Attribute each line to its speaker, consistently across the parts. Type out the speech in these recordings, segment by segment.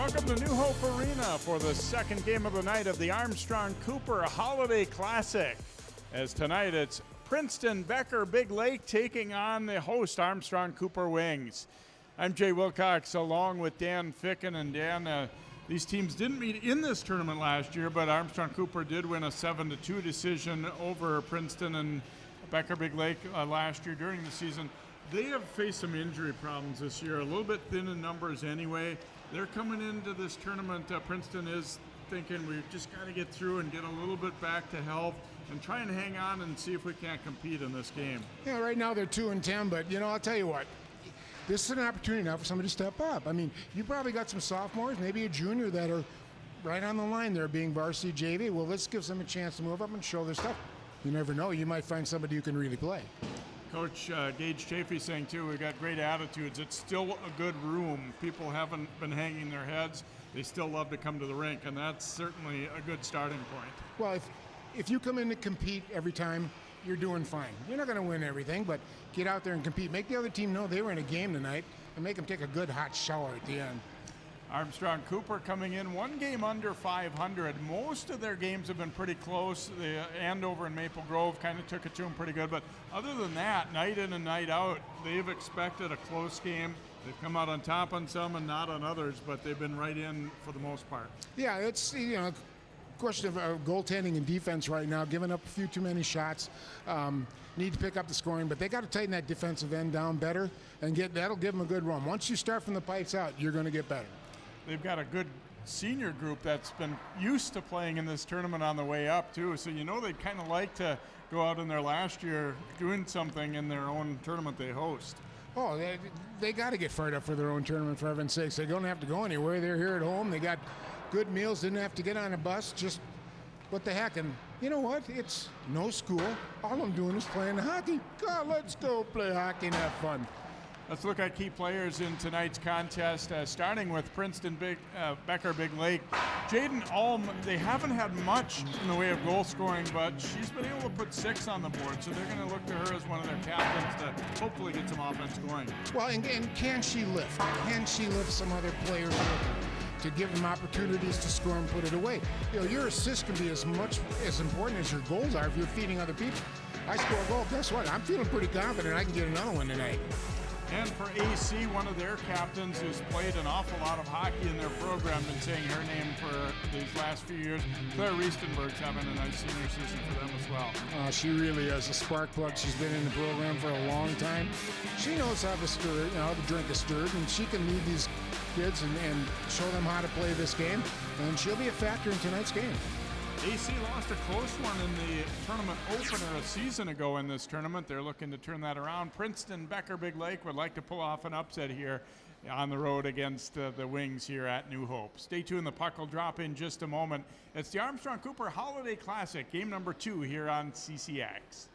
Speaker 1: Welcome to New Hope Arena for the second game of the night of the Armstrong Cooper Holiday Classic. As tonight it's Princeton Becker Big Lake taking on the host Armstrong Cooper Wings. I'm Jay Wilcox along with Dan Ficken. And Dan, these teams didn't meet in this tournament last year, but Armstrong Cooper did win a 7-2 decision over Princeton and Becker Big Lake last year during the season. They have faced some injury problems this year, a little bit thin in numbers anyway. They're coming into this tournament. Princeton is thinking we've just got to get through and get a little bit back to health and try and hang on and see if we can't compete in this game.
Speaker 2: Yeah, right now they're 2-10, but I'll tell you what, this is an opportunity now for somebody to step up. I mean, you probably got some sophomores, maybe a junior that are right on the line there being varsity JV. Well, let's give them a chance to move up and show their stuff. You never know, you might find somebody who can really play.
Speaker 1: Coach Gage Chafee saying too, we've got great attitudes. It's still a good room. People haven't been hanging their heads. They still love to come to the rink, and that's certainly a good starting point.
Speaker 2: Well, if you come in to compete every time, you're doing fine. You're not going to win everything, but get out there and compete. Make the other team know they were in a game tonight, and make them take a good hot shower at the end.
Speaker 1: Armstrong Cooper coming in one game under 500. Most of their games have been pretty close. The Andover and Maple Grove kind of took it to them pretty good. But other than that, night in and night out, they've expected a close game. They've come out on top on some and not on others, but they've been right in for the most part.
Speaker 2: Yeah, it's a question of goaltending and defense right now, giving up a few too many shots. Need to pick up the scoring, but they got to tighten that defensive end down better, and that'll give them a good run. Once you start from the pipes out, you're going to get better.
Speaker 1: They've got a good senior group that's been used to playing in this tournament on the way up too, so they'd kind of like to go out in their last year doing something in their own tournament they host.
Speaker 2: Oh, they got to get fired up for their own tournament, for heaven's sakes. They don't have to go anywhere. They're here at home. They got good meals, didn't have to get on a bus, just what the heck. And you know what? It's no school. All I'm doing is playing hockey. God, let's go play hockey and have fun.
Speaker 1: Let's look at key players in tonight's contest, starting with Princeton Becker Big Lake. Jaden Ulm, they haven't had much in the way of goal scoring, but she's been able to put 6 on the board, so they're going to look to her as one of their captains to hopefully get some offense going.
Speaker 2: Well, and can she lift? Can she lift some other players to give them opportunities to score and put it away? Your assist can be as important as your goals are if you're feeding other people. I score a goal, guess what? I'm feeling pretty confident I can get another one tonight.
Speaker 1: And for AC, one of their captains who's played an awful lot of hockey in their program, been saying her name for these last few years. Claire Riestenberg's having a nice senior season for them as well.
Speaker 2: She really is a spark plug. She's been in the program for a long time. She knows how to stir, how to drink a stir, and she can lead these kids and show them how to play this game. And she'll be a factor in tonight's game.
Speaker 1: AC lost a close one in the tournament opener a season ago in this tournament. They're looking to turn that around. Princeton Becker Big Lake would like to pull off an upset here on the road against the Wings here at New Hope. Stay tuned. The puck will drop in just a moment. It's the Armstrong Cooper Holiday Classic, game number 2 here on CCX.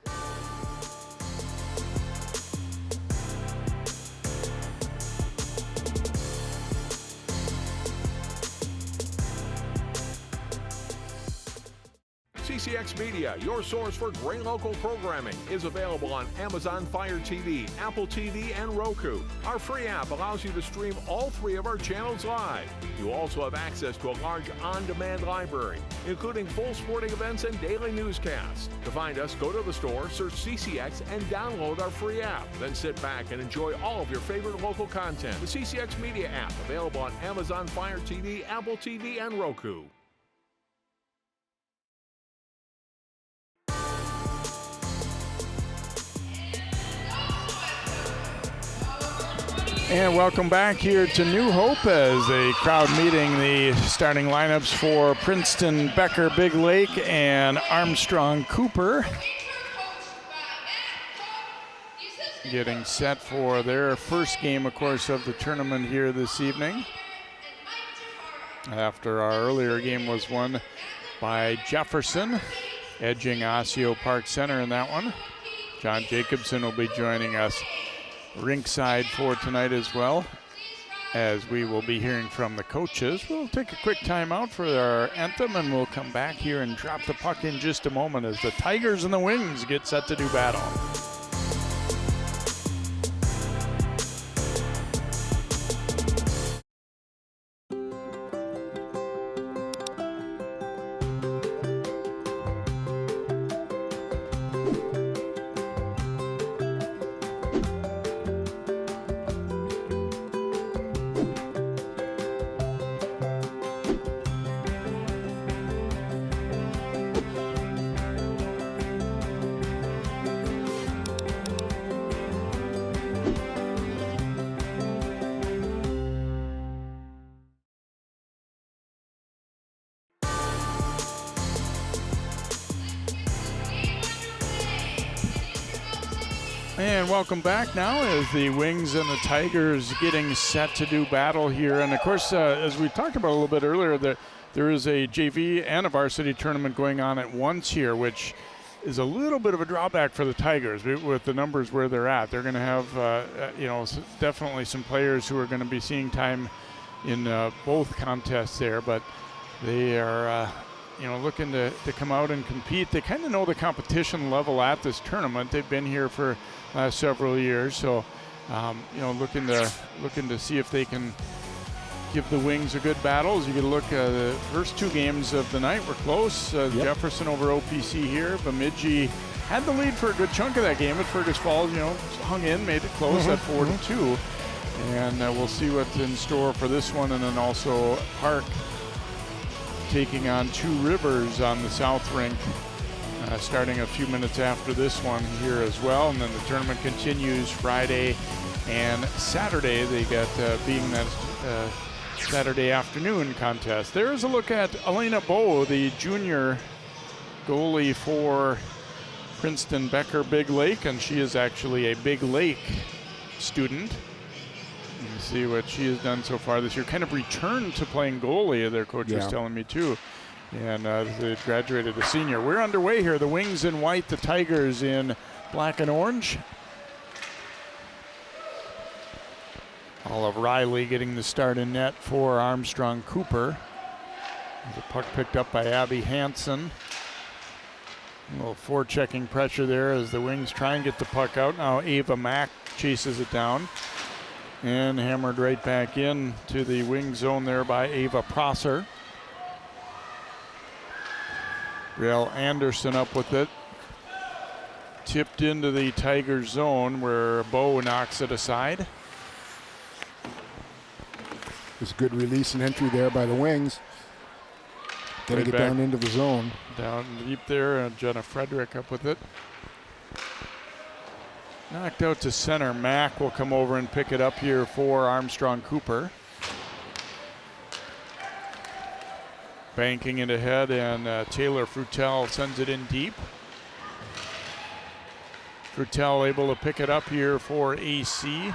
Speaker 3: CCX Media, your source for great local programming, is available on Amazon Fire TV, Apple TV, and Roku. Our free app allows you to stream all 3 of our channels live. You also have access to a large on-demand library, including full sporting events and daily newscasts. To find us, go to the store, search CCX, and download our free app. Then sit back and enjoy all of your favorite local content. The CCX Media app, available on Amazon Fire TV, Apple TV, and Roku.
Speaker 1: And welcome back here to New Hope as a crowd meeting the starting lineups for Princeton Becker Big Lake and Armstrong Cooper. Getting set for their first game, of course, of the tournament here this evening. After our earlier game was won by Jefferson, edging Osseo Park Center in that one. John Jacobson will be joining us rinkside for tonight as well, as we will be hearing from the coaches. We'll take a quick timeout for our anthem, and we'll come back here and drop the puck in just a moment as the Tigers and the Wings get set to do battle. And welcome back now as the Wings and the Tigers getting set to do battle here. And of course, as we talked about a little bit earlier, that there is a JV and a varsity tournament going on at once here, which is a little bit of a drawback for the Tigers with the numbers where they're at. They're going to have, definitely some players who are going to be seeing time in both contests there, but they are, looking to come out and compete. They kind of know the competition level at this tournament. They've been here for last several years, so looking to see if they can give the Wings a good battle. As you get a look, the first two games of the night were close. Jefferson over OPC here. Bemidji had the lead for a good chunk of that game, but Fergus Falls, hung in, made it close at 4-2. And we'll see what's in store for this one. And then also Park taking on Two Rivers on the South Rink, starting a few minutes after this one here as well. And then the tournament continues Friday and Saturday. They got being that Saturday afternoon contest. There's a look at Elena Bowe, the junior goalie for Princeton Becker Big Lake, and she is actually a Big Lake student. You can see what she has done so far this year. Kind of returned to playing goalie, their coach was telling me too. And they graduated a senior. We're underway here. The Wings in white, the Tigers in black and orange. Olive Riley getting the start in net for Armstrong Cooper. The puck picked up by Abby Hansen. A little forechecking pressure there as the Wings try and get the puck out. Now Ava Mack chases it down and hammered right back in to the wing zone there by Ava Prosser. Brielle Anderson up with it. Tipped into the Tiger zone where Bowe knocks it aside.
Speaker 2: There's a good release and entry there by the Wings. Getting it down into the zone.
Speaker 1: Down deep there, and Jenna Frederick up with it. Knocked out to center. Mack will come over and pick it up here for Armstrong Cooper. Banking it ahead, and Taylor Frutel sends it in deep. Frutel able to pick it up here for AC.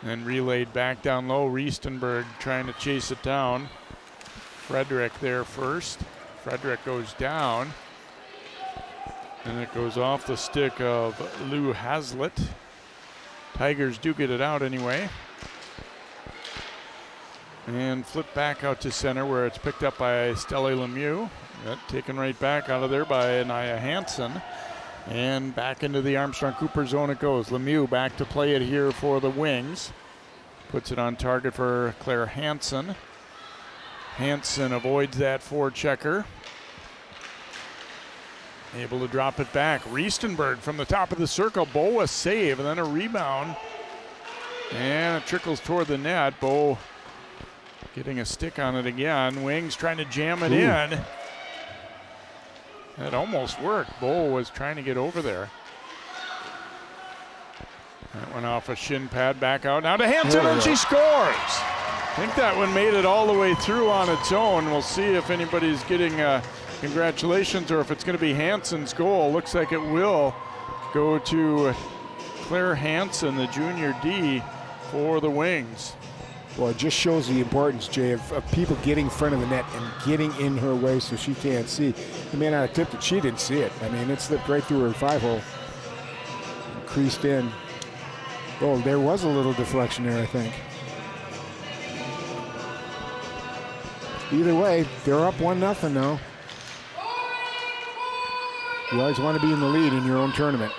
Speaker 1: And relayed back down low. Riestenberg trying to chase it down. Frederick there first. Frederick goes down. And it goes off the stick of Lou Hazlitt. Tigers do get it out anyway. And flip back out to center where it's picked up by Stella Lemieux. Taken right back out of there by Anaya Hansen. And back into the Armstrong Cooper zone it goes. Lemieux back to play it here for the Wings. Puts it on target for Claire Hansen. Hansen avoids that forechecker. Able to drop it back. Riestenberg from the top of the circle. Bowe a save and then a rebound. And it trickles toward the net. Bowe getting a stick on it again. Wings trying to jam it in. That almost worked. Bowe was trying to get over there. That went off a shin pad, back out. Now to Hansen, and she scores. I think that one made it all the way through on its own. We'll see if anybody's getting congratulations or if it's going to be Hansen's goal. Looks like it will go to Claire Hansen, the junior D for the Wings.
Speaker 2: Well, it just shows the importance, Jay, of people getting in front of the net and getting in her way so she can't see. The man out of tipped it, she didn't see it. I mean, it slipped right through her 5-hole. Creased in. Oh, there was a little deflection there, I think. Either way, they're up 1-0 now. You always want to be in the lead in your own tournament.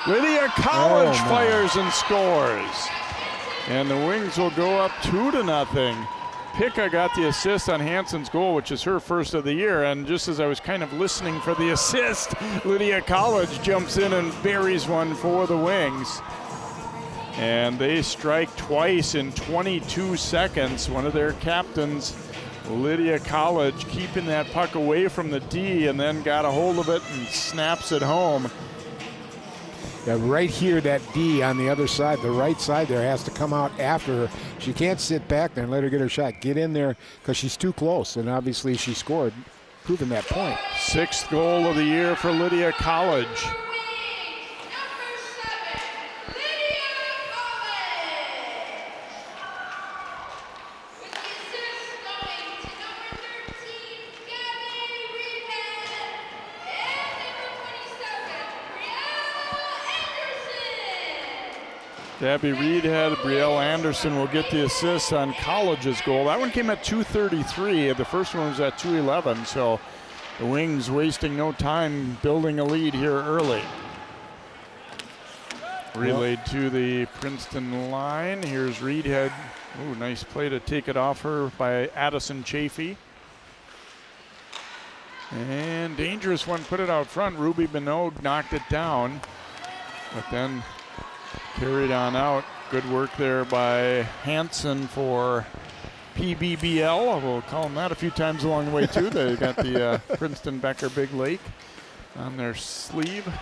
Speaker 1: Lydia College fires and scores. And the Wings will go up 2-0. Picca got the assist on Hansen's goal, which is her first of the year. And just as I was kind of listening for the assist, Lydia College jumps in and buries one for the Wings. And they strike twice in 22 seconds. One of their captains, Lydia College, keeping that puck away from the D and then got a hold of it and snaps it home.
Speaker 2: Yeah, right here, that D on the other side, the right side there, has to come out after her. She can't sit back there and let her get her shot. Get in there because she's too close, and obviously she scored, proving that point.
Speaker 1: 6th goal of the year for Lydia College. Gabby Reedhead, Brielle Anderson will get the assist on College's goal. That one came at 2:33. The first one was at 2:11. So the Wings wasting no time building a lead here early. Relayed to the Princeton line. Here's Reedhead. Ooh, nice play to take it off her by Addison Chafee. And dangerous one, put it out front. Ruby Benoit knocked it down, but then carried on out. Good work there by Hansen for PBBL. We'll call them that a few times along the way too. They got the Princeton Becker Big Lake on their sleeve.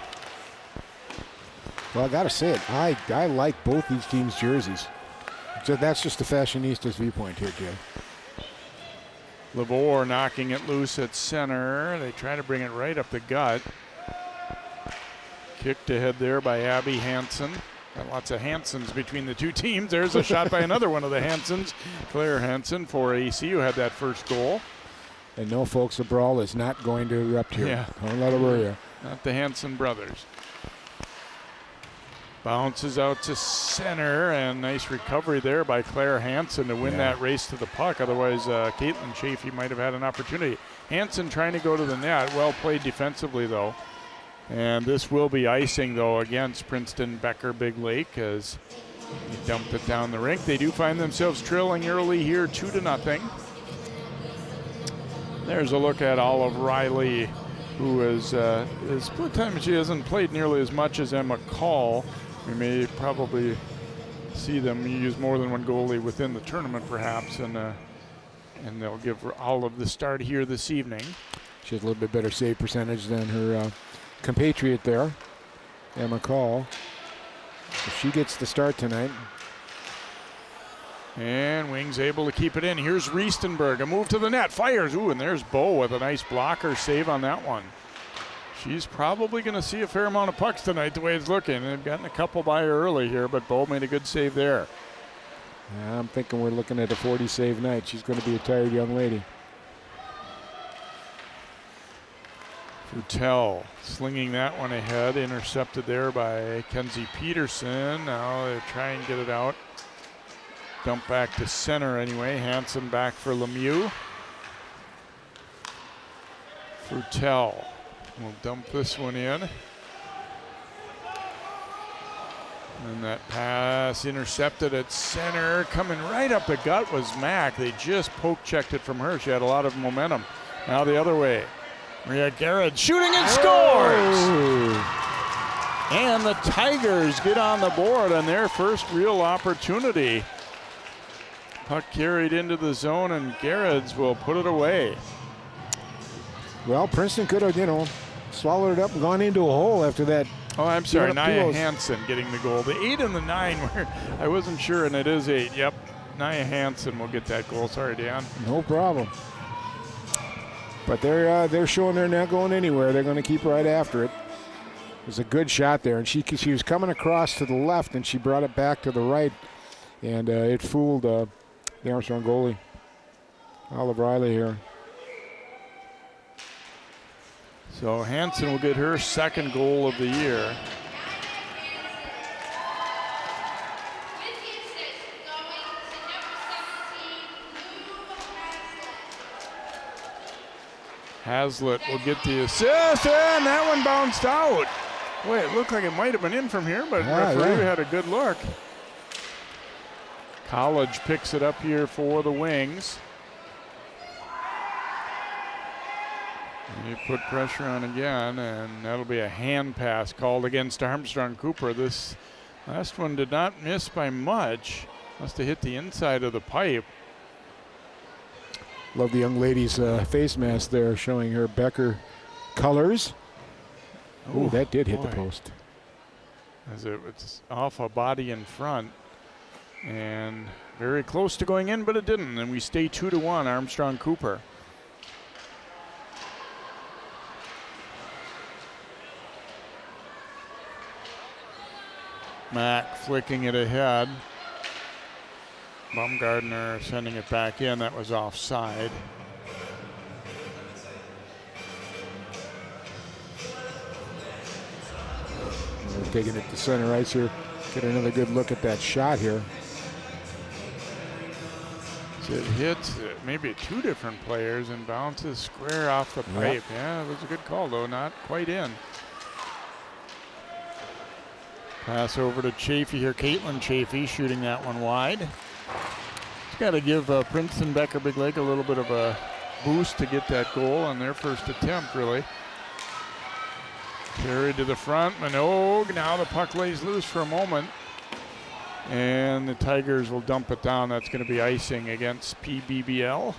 Speaker 2: Well, I got to say it. I like both these teams' jerseys. So that's just the fashionista's viewpoint here, Jay.
Speaker 1: Lavore knocking it loose at center. They try to bring it right up the gut. Kicked ahead there by Abby Hansen. Got lots of Hansons between the two teams. There's a shot by another one of the Hansons. Claire Hansen for AC, who had that first goal.
Speaker 2: And no, folks, the brawl is not going to erupt here.
Speaker 1: Yeah.
Speaker 2: Don't let it worry you.
Speaker 1: Not the Hansen brothers. Bounces out to center, and nice recovery there by Claire Hansen to win that race to the puck. Otherwise, Caitlin Chafee might have had an opportunity. Hansen trying to go to the net. Well played defensively, though. And this will be icing, though, against Princeton Becker Big Lake as he dumped it down the rink. They do find themselves trailing early here, 2-0. There's a look at Olive Riley, who is split time. She hasn't played nearly as much as Emma Call. We may probably see them use more than one goalie within the tournament, perhaps, and they'll give Olive the start here this evening.
Speaker 2: She has a little bit better save percentage than her compatriot there, Emma Call. So she gets the start tonight.
Speaker 1: And Wings able to keep it in. Here's Riestenberg, a move to the net, fires. Ooh, and there's Bo with a nice blocker save on that one. She's probably going to see a fair amount of pucks tonight the way it's looking. They've gotten a couple by her early here, but Bo made a good save there.
Speaker 2: Yeah, I'm thinking we're looking at a 40 save night. She's going to be a tired young lady.
Speaker 1: Futel slinging that one ahead, intercepted there by Kenzie Peterson. Now they try and get it out. Dump back to center anyway. Hansen back for Lemieux. Futel will dump this one in. And that pass intercepted at center. Coming right up the gut was Mack. They just poke checked it from her. She had a lot of momentum. Now the other way. Maria Garrett shooting and scores! And the Tigers get on the board on their first real opportunity. Puck carried into the zone, and Garrett's will put it away.
Speaker 2: Well, Princeton could have, swallowed it up and gone into a hole after that.
Speaker 1: Oh, I'm sorry, Nia Hansen getting the goal. The 8 and the 9, where I wasn't sure, and it is 8. Yep, Nia Hansen will get that goal. Sorry, Dan.
Speaker 2: No problem. But they're showing they're not going anywhere. They're going to keep right after it. It was a good shot there, and she was coming across to the left, and she brought it back to the right, and it fooled the Armstrong goalie, Olive Riley here.
Speaker 1: So Hansen will get her second goal of the year. Hazlitt will get the assist, and that one bounced out. Boy, it looked like it might have been in from here, but referee had a good look. College picks it up here for the Wings. You put pressure on again, and that'll be a hand pass called against Armstrong Cooper. This last one did not miss by much. Must have hit the inside of the pipe.
Speaker 2: Love the young lady's face mask there, showing her Becker colors. Oh, that did hit the post.
Speaker 1: as it's off a body in front. And very close to going in, but it didn't. And we stay 2-1, Armstrong Cooper. Mack flicking it ahead. Baumgartner sending it back in. That was offside.
Speaker 2: They're taking it to center ice here. Get another good look at that shot here.
Speaker 1: So it hits maybe two different players and bounces square off the pipe. Yeah, it was a good call, though. Not quite in. Pass over to Chafee here. Caitlin Chafee shooting that one wide. It's got to give Princeton Becker Big Lake a little bit of a boost to get that goal on their first attempt, really. Carried to the front. Minogue. Now the puck lays loose for a moment. And the Tigers will dump it down. That's going to be icing against PBBL.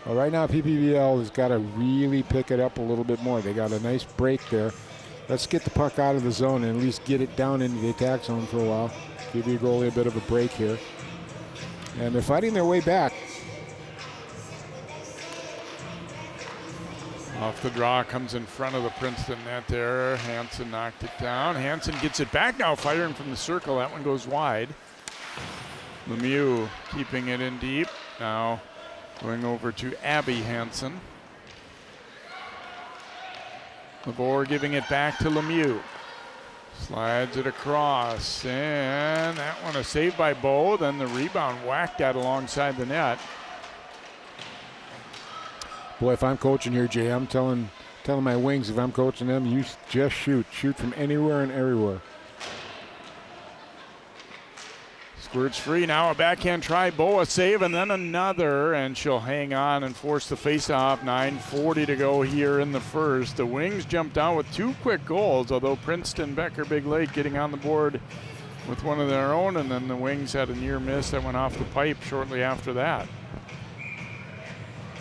Speaker 2: Well, right now PBBL has got to really pick it up a little bit more. They got a nice break there. Let's get the puck out of the zone and at least get it down into the attack zone for a while. Give your goalie a bit of a break here. And they're fighting their way back.
Speaker 1: Off the draw, comes in front of the Princeton net there. Hansen knocked it down. Hansen gets it back now, firing from the circle. That one goes wide. Lemieux keeping it in deep. Now going over to Abby Hansen. Labor giving it back to Lemieux. Slides it across, and that one a save by Bo. Then the rebound whacked out alongside the net.
Speaker 2: Boy, if I'm coaching here, Jay, I'm telling my wings, if I'm coaching them, you just shoot. Shoot from anywhere and everywhere.
Speaker 1: Squirts free now, a backhand try, Bo a save, and then another, and she'll hang on and force the face-off. 9:40 to go here in the first. The Wings jumped out with two quick goals, although Princeton Becker Big Lake getting on the board with one of their own, and then the Wings had a near miss that went off the pipe shortly after that.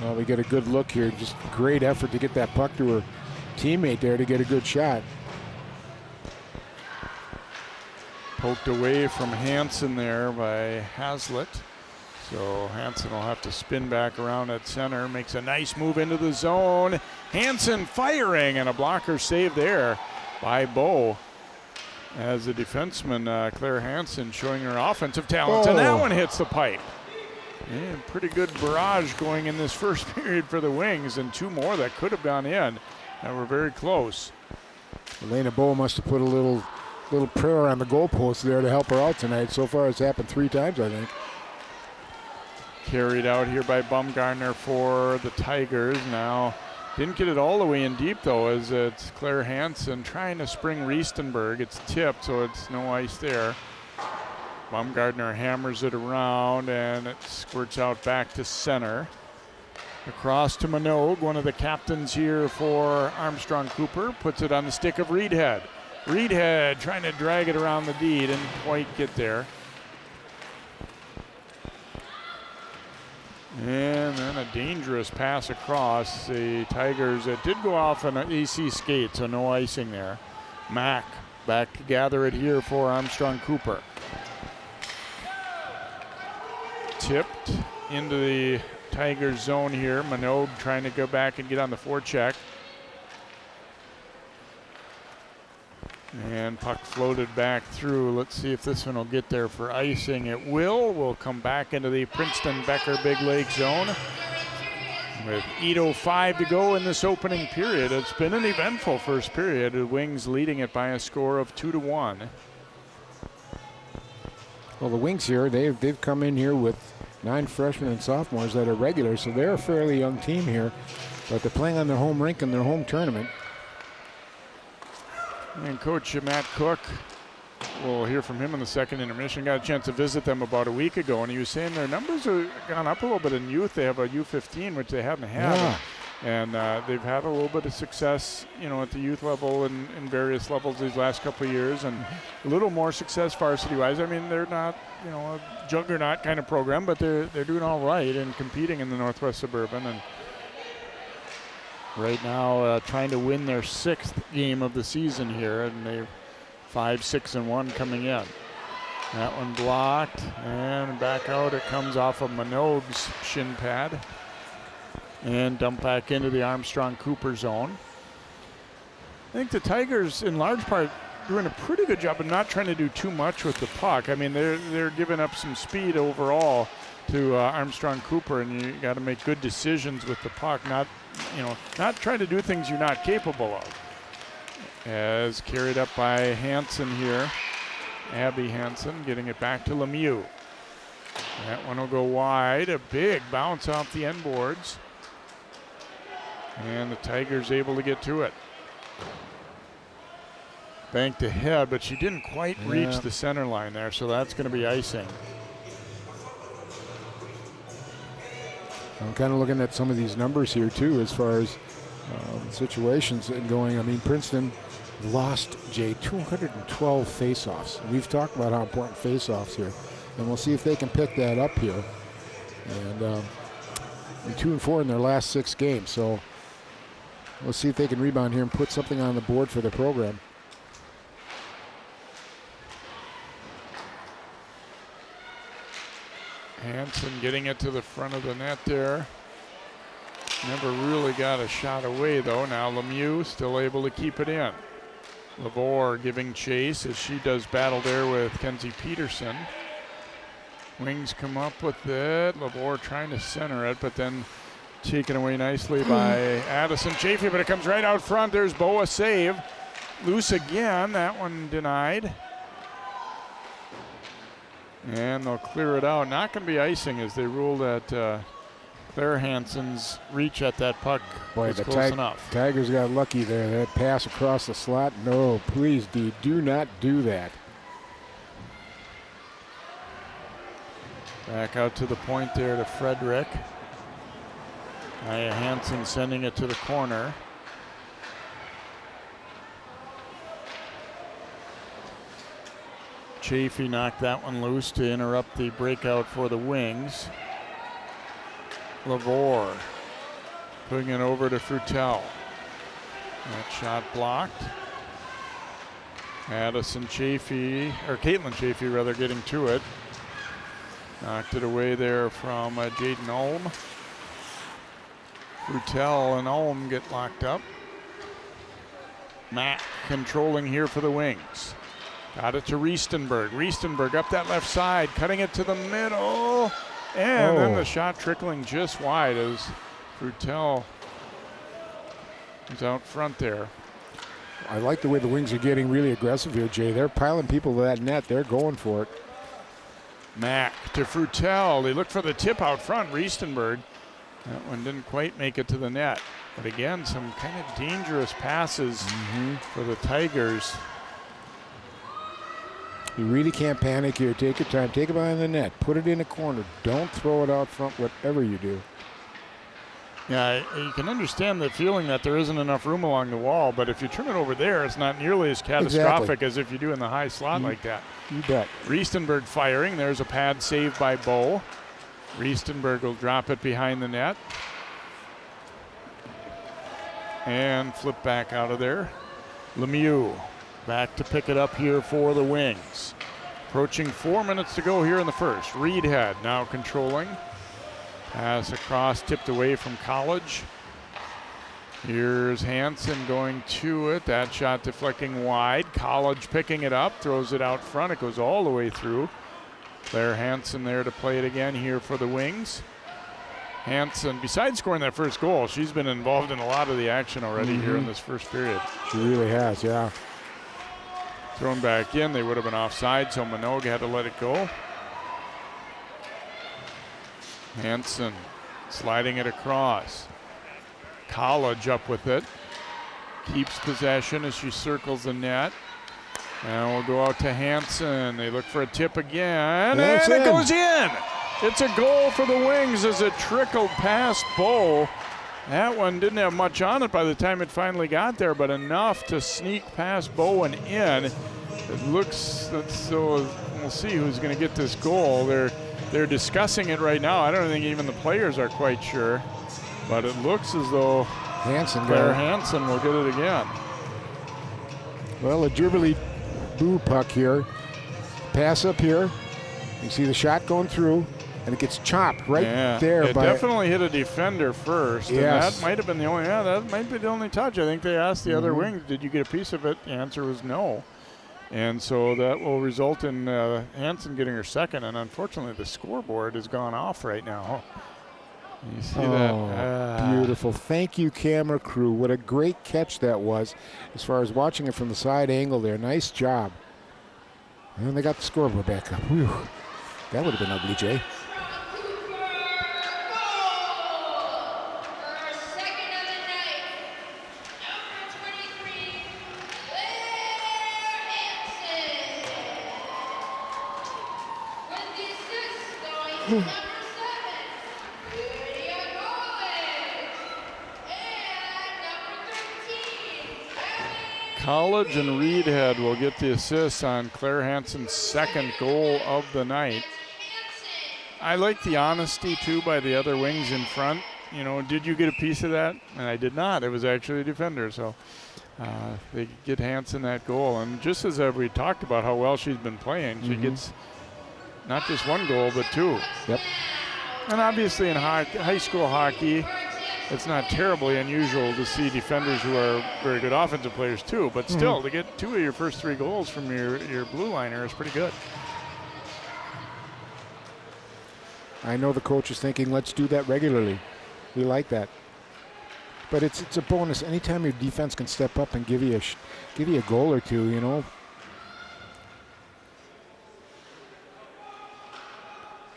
Speaker 2: Well, we get a good look here. Just great effort to get that puck to her teammate there to get a good shot.
Speaker 1: Poked away from Hansen there by Hazlitt. So Hansen will have to spin back around at center. Makes a nice move into the zone. Hansen firing, and a blocker save there by Bo. As the defenseman, Claire Hansen, showing her offensive talents. And that one hits the pipe. Yeah, pretty good barrage going in this first period for the Wings, and two more that could have gone in that were very close.
Speaker 2: Elena Bo must have put a little prayer on the goalpost there to help her out tonight. So far it's happened 3 times, I think.
Speaker 1: Carried out here by Baumgartner for the Tigers. Now didn't get it all the way in deep, though, as it's Claire Hansen trying to spring Riestenberg. It's tipped, so it's no ice there. Baumgartner hammers it around, and it squirts out back to center. Across to Minogue, one of the captains here for Armstrong Cooper, puts it on the stick of Reedhead. Reedhead trying to drag it around the D, didn't quite get there. And then a dangerous pass across. The Tigers, it did go off an AC skate, so no icing there. Mack back to gather it here for Armstrong Cooper. Tipped into the Tigers zone here. Minogue trying to go back and get on the forecheck. And puck floated back through. Let's see if this one will get there for icing. It will. We'll come back into the Princeton Becker Big Lake zone with 8:05 to go in this opening period. It's been an eventful first period. The Wings leading it by a score of 2-1.
Speaker 2: Well, the Wings here, they've come in here with 9 freshmen and sophomores that are regular, so they're a fairly young team here, but they're playing on their home rink in their home tournament.
Speaker 1: And Coach Matt Cook, we'll hear from him in the second intermission. Got a chance to visit them about a week ago, and he was saying their numbers have gone up a little bit in youth. They have a U15, which they hadn't had.
Speaker 2: Yeah.
Speaker 1: And they've had a little bit of success, at the youth level and in various levels these last couple of years, and a little more success varsity-wise. I mean, they're not, a juggernaut kind of program, but they're doing all right and competing in the Northwest Suburban. And right now trying to win their 6th game of the season here, and they 5, 6, and 1 coming in. That one blocked, and back out it comes off of Minogue's shin pad. And dumped back into the Armstrong Cooper zone. I think the Tigers, in large part, doing a pretty good job of not trying to do too much with the puck. I mean, they're giving up some speed overall to Armstrong Cooper, and you got to make good decisions with the puck. Not trying to do things you're not capable of. As carried up by Hansen here, Abby Hansen getting it back to Lemieux. That one will go wide. A big bounce off the end boards. And the Tigers able to get to it. Banked ahead, but she didn't quite reach the center line there, so that's going to be icing.
Speaker 2: I'm kind of looking at some of these numbers here, too, as far as situations and going. I mean, Princeton lost, Jay, 212 faceoffs. We've talked about how important faceoffs here, and we'll see if they can pick that up here. And 2-4 in their last 6 games, so we'll see if they can rebound here and put something on the board for the program.
Speaker 1: Hansen getting it to the front of the net there. Never really got a shot away, though. Now Lemieux still able to keep it in. Lavore giving chase as she does battle there with Kenzie Peterson. Wings come up with it. Lavore trying to center it, but then taken away nicely by Addison Chafee, but it comes right out front. There's Boa save. Loose again. That one denied. And they'll clear it out. Not going to be icing as they rule that Claire Hansen's reach at that puck was close enough.
Speaker 2: Tigers got lucky there. That pass across the slot. No, please, do not do that.
Speaker 1: Back out to the point there to Frederick. Aya Hansen sending it to the corner. Chafee knocked that one loose to interrupt the breakout for the Wings. Lavore putting it over to Frutel. That shot blocked. Addison Chafee, or Caitlin Chafee rather, getting to it. Knocked it away there from Jaden Ulm. Frutel and Ulm get locked up. Matt controlling here for the Wings. Got it to Riestenberg. Riestenberg up that left side, cutting it to the middle. And then the shot trickling just wide as Frutel is out front there.
Speaker 2: I like the way the Wings are getting really aggressive here, Jay. They're piling people to that net. They're going for it.
Speaker 1: Mack to Frutel. They look for the tip out front. Riestenberg. That one didn't quite make it to the net. But again, some kind of dangerous passes for the Tigers.
Speaker 2: You really can't panic here. Take your time. Take it behind the net. Put it in a corner. Don't throw it out front, whatever you do.
Speaker 1: Yeah, you can understand the feeling that there isn't enough room along the wall, but if you turn it over there, it's not nearly as catastrophic as if you do in the high slot like that.
Speaker 2: You bet.
Speaker 1: Riestenberg firing. There's a pad save by Bow. Riestenberg will drop it behind the net. And flip back out of there. Lemieux back to pick it up here for the Wings. Approaching 4 minutes to go here in the first. Reedhead now controlling. Pass across, tipped away from College. Here's Hansen going to it. That shot deflecting wide. College picking it up, throws it out front. It goes all the way through. Claire Hansen there to play it again here for the Wings. Hansen, besides scoring that first goal, she's been involved in a lot of the action already here in this first period.
Speaker 2: She really has, yeah.
Speaker 1: Thrown back in, they would have been offside, so Minogue had to let it go. Hansen sliding it across. College up with it. Keeps possession as she circles the net. And we'll go out to Hansen. They look for a tip again, and it goes in. It's a goal for the Wings as it trickled past Bow. That one didn't have much on it by the time it finally got there, but enough to sneak past Bow and in. It looks, so we'll see who's going to get this goal. They're discussing it right now. I don't think even the players are quite sure, but it looks as though Claire Hansen will get it again.
Speaker 2: Well, a boo puck here. Pass up here. You see the shot going through, and it gets chopped right there.
Speaker 1: It definitely hit a defender first.
Speaker 2: Yes.
Speaker 1: And that might have been the only. Yeah, that might be the only touch. I think they asked the other wing, "Did you get a piece of it?" The answer was no. And so that will result in Hansen getting her second. And unfortunately, the scoreboard has gone off right now. You see that?
Speaker 2: Beautiful. Thank you, camera crew. What a great catch that was as far as watching it from the side angle there. Nice job. And they got the scoreboard back up. Whew. That would have been ugly, Jay.
Speaker 1: College and Reedhead will get the assist on Claire Hansen's second goal of the night. I like the honesty, too, by the other wings in front. You know, did you get a piece of that? And I did not. It was actually a defender. So they get Hansen that goal. And just as we talked about how well she's been playing, she gets not just one goal, but two.
Speaker 2: Yep.
Speaker 1: And obviously in high school hockey, it's not terribly unusual to see defenders who are very good offensive players too, but still to get two of your first three goals from your blue liner is pretty good.
Speaker 2: I know the coach is thinking, let's do that regularly. We like that. But it's a bonus anytime your defense can step up and give you a goal or two, you know.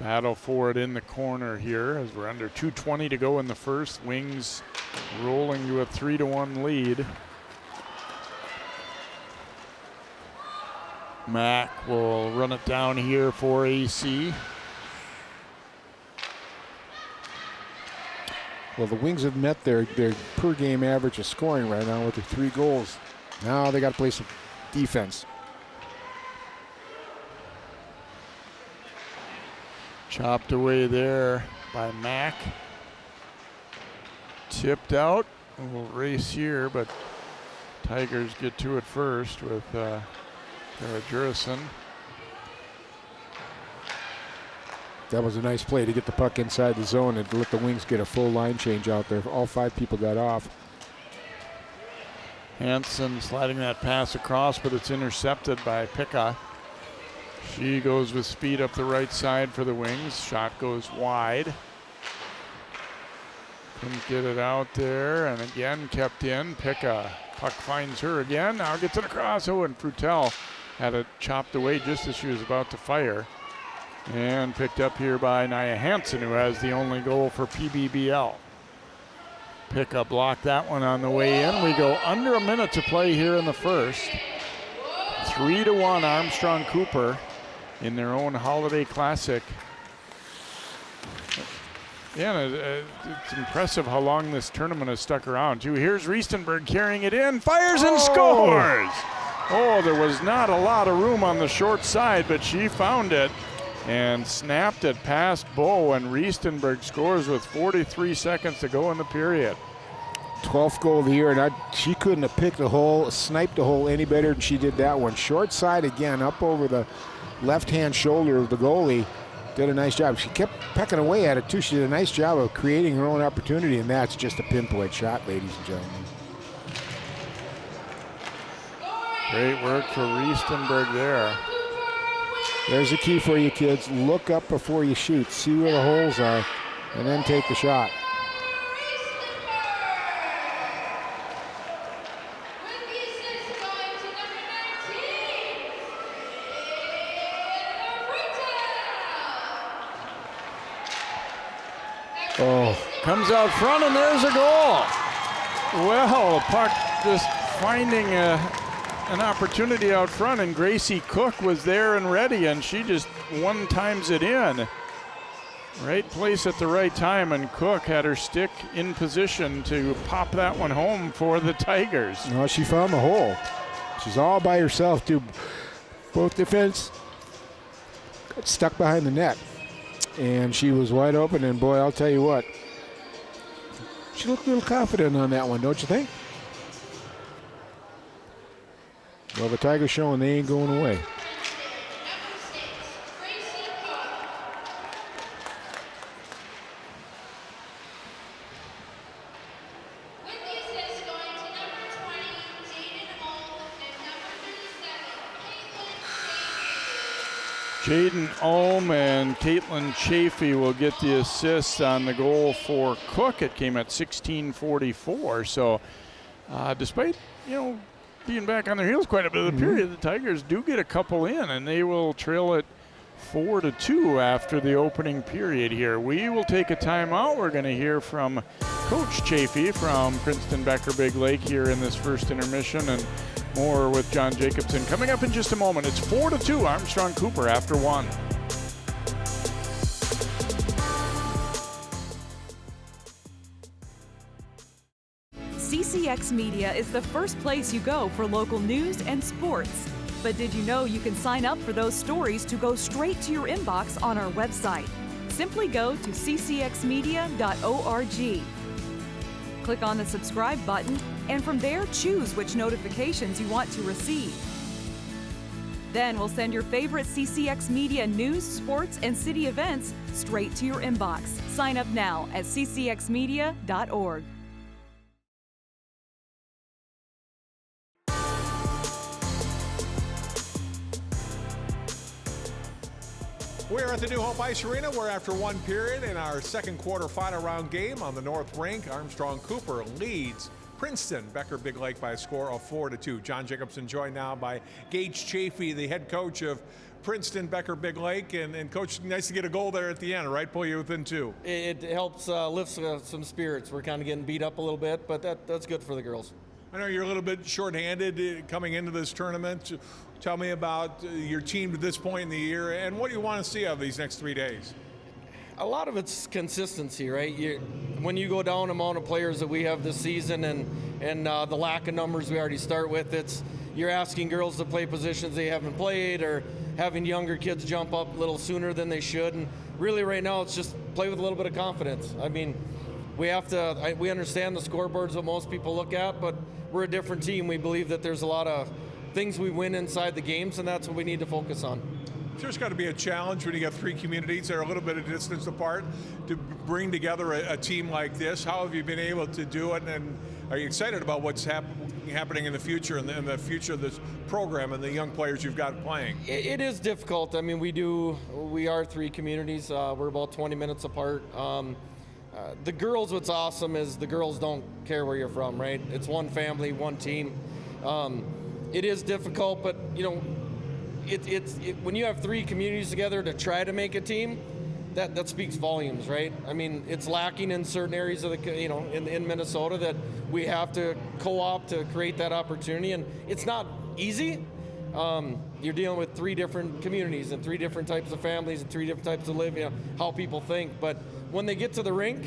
Speaker 1: Battle for it in the corner here as we're under 2:20 to go in the first. Wings rolling to a 3-1 lead. Mack will run it down here for AC.
Speaker 2: Well, the Wings have met their per game average of scoring right now with their 3 goals. Now they got to play some defense.
Speaker 1: Chopped away there by Mack. Tipped out. A little race here, but Tigers get to it first with Kara Jurison.
Speaker 2: That was a nice play to get the puck inside the zone and to let the Wings get a full line change out there. All 5 people got off.
Speaker 1: Hansen sliding that pass across, but it's intercepted by Picca. She goes with speed up the right side for the Wings. Shot goes wide. Couldn't get it out there, and again kept in. Picca. Puck finds her again. Now gets it across. Oh, and Frutel had it chopped away just as she was about to fire. And picked up here by Nia Hansen, who has the only goal for PBBL. Picca blocked that one on the way in. We go under a minute to play here in the first. 3-1 Armstrong Cooper in their own Holiday Classic. Yeah, it's impressive how long this tournament has stuck around, too. Here's Riestenberg carrying it in, fires and scores! Oh, there was not a lot of room on the short side, but she found it and snapped it past Bow, and Riestenberg scores with 43 seconds to go in the period.
Speaker 2: 12th goal of the year, and she couldn't have picked a hole, sniped a hole any better than she did that one. Short side again, up over the left-hand shoulder of the goalie. Did a nice job. She kept pecking away at it, too. She did a nice job of creating her own opportunity, and that's just a pinpoint shot, ladies and gentlemen.
Speaker 1: Great work for Riestenberg there.
Speaker 2: There's the key for you, kids. Look up before you shoot. See where the holes are, and then take the shot.
Speaker 1: Oh, comes out front, and there's a goal. Well, the puck just finding an opportunity out front, and Gracie Cook was there and ready, and she just one-times it in. Right place at the right time, and Cook had her stick in position to pop that one home for the Tigers.
Speaker 2: No, she found the hole. She's all by herself, too. Both defense got stuck behind the net, and she was wide open, and boy, I'll tell you what, she looked a little confident on that one, don't you think? Well, the Tigers showing they ain't going away.
Speaker 1: Jaden Ohm and Caitlin Chafee will get the assist on the goal for Cook. It came at 16:44. So despite, being back on their heels quite a bit of the period, the Tigers do get a couple in, and they will trail it 4-2 after the opening period here. We will take a timeout. We're going to hear from Coach Chafee from Princeton Becker Big Lake here in this first intermission, and more with John Jacobson coming up in just a moment. It's 4-2 Armstrong Cooper after 1.
Speaker 4: CCX Media is the first place you go for local news and sports. But did you know you can sign up for those stories to go straight to your inbox on our website? Simply go to ccxmedia.org. Click on the subscribe button, and from there choose which notifications you want to receive. Then we'll send your favorite CCX Media news, sports, and city events straight to your inbox. Sign up now at ccxmedia.org.
Speaker 3: We're at the New Hope Ice Arena. We're after one period in our second quarter final round game on the North Rink. Armstrong Cooper leads Princeton Becker Big Lake by a score of 4-2. John Jacobson joined now by Gage Chafee, the head coach of Princeton Becker Big Lake. And Coach, nice to get a goal there at the end, right? Pull you within 2.
Speaker 5: It helps lift some spirits. We're kind of getting beat up a little bit, but that's good for the girls.
Speaker 3: I know you're a little bit shorthanded coming into this tournament. Tell me about your team to this point in the year and what you want to see out of these next 3 days.
Speaker 5: A lot of it's consistency, right? When you go down amount of players that we have this season and the lack of numbers we already start with, you're asking girls to play positions they haven't played or having younger kids jump up a little sooner than they should. And really right now it's just play with a little bit of confidence. I mean, we understand the scoreboards that most people look at, but we're a different team. We believe that there's a lot of things we win inside the games, and that's what we need to focus on.
Speaker 3: There's got to be a challenge when you got 3 communities that are a little bit of distance apart to bring together a team like this. How have you been able to do it, and are you excited about what's happening in the future and the future of this program and the young players you've got playing?
Speaker 5: It is difficult. I mean, we are 3 communities. We're about 20 minutes apart. The girls, what's awesome is the girls don't care where you're from, right? It's one family, one team. It is difficult, but when you have 3 communities together to try to make a team, that speaks volumes, right? I mean, it's lacking in certain areas of in Minnesota that we have to co-op to create that opportunity, and it's not easy. You're dealing with 3 different communities and 3 different types of families and 3 different types of living, how people think. But when they get to the rink,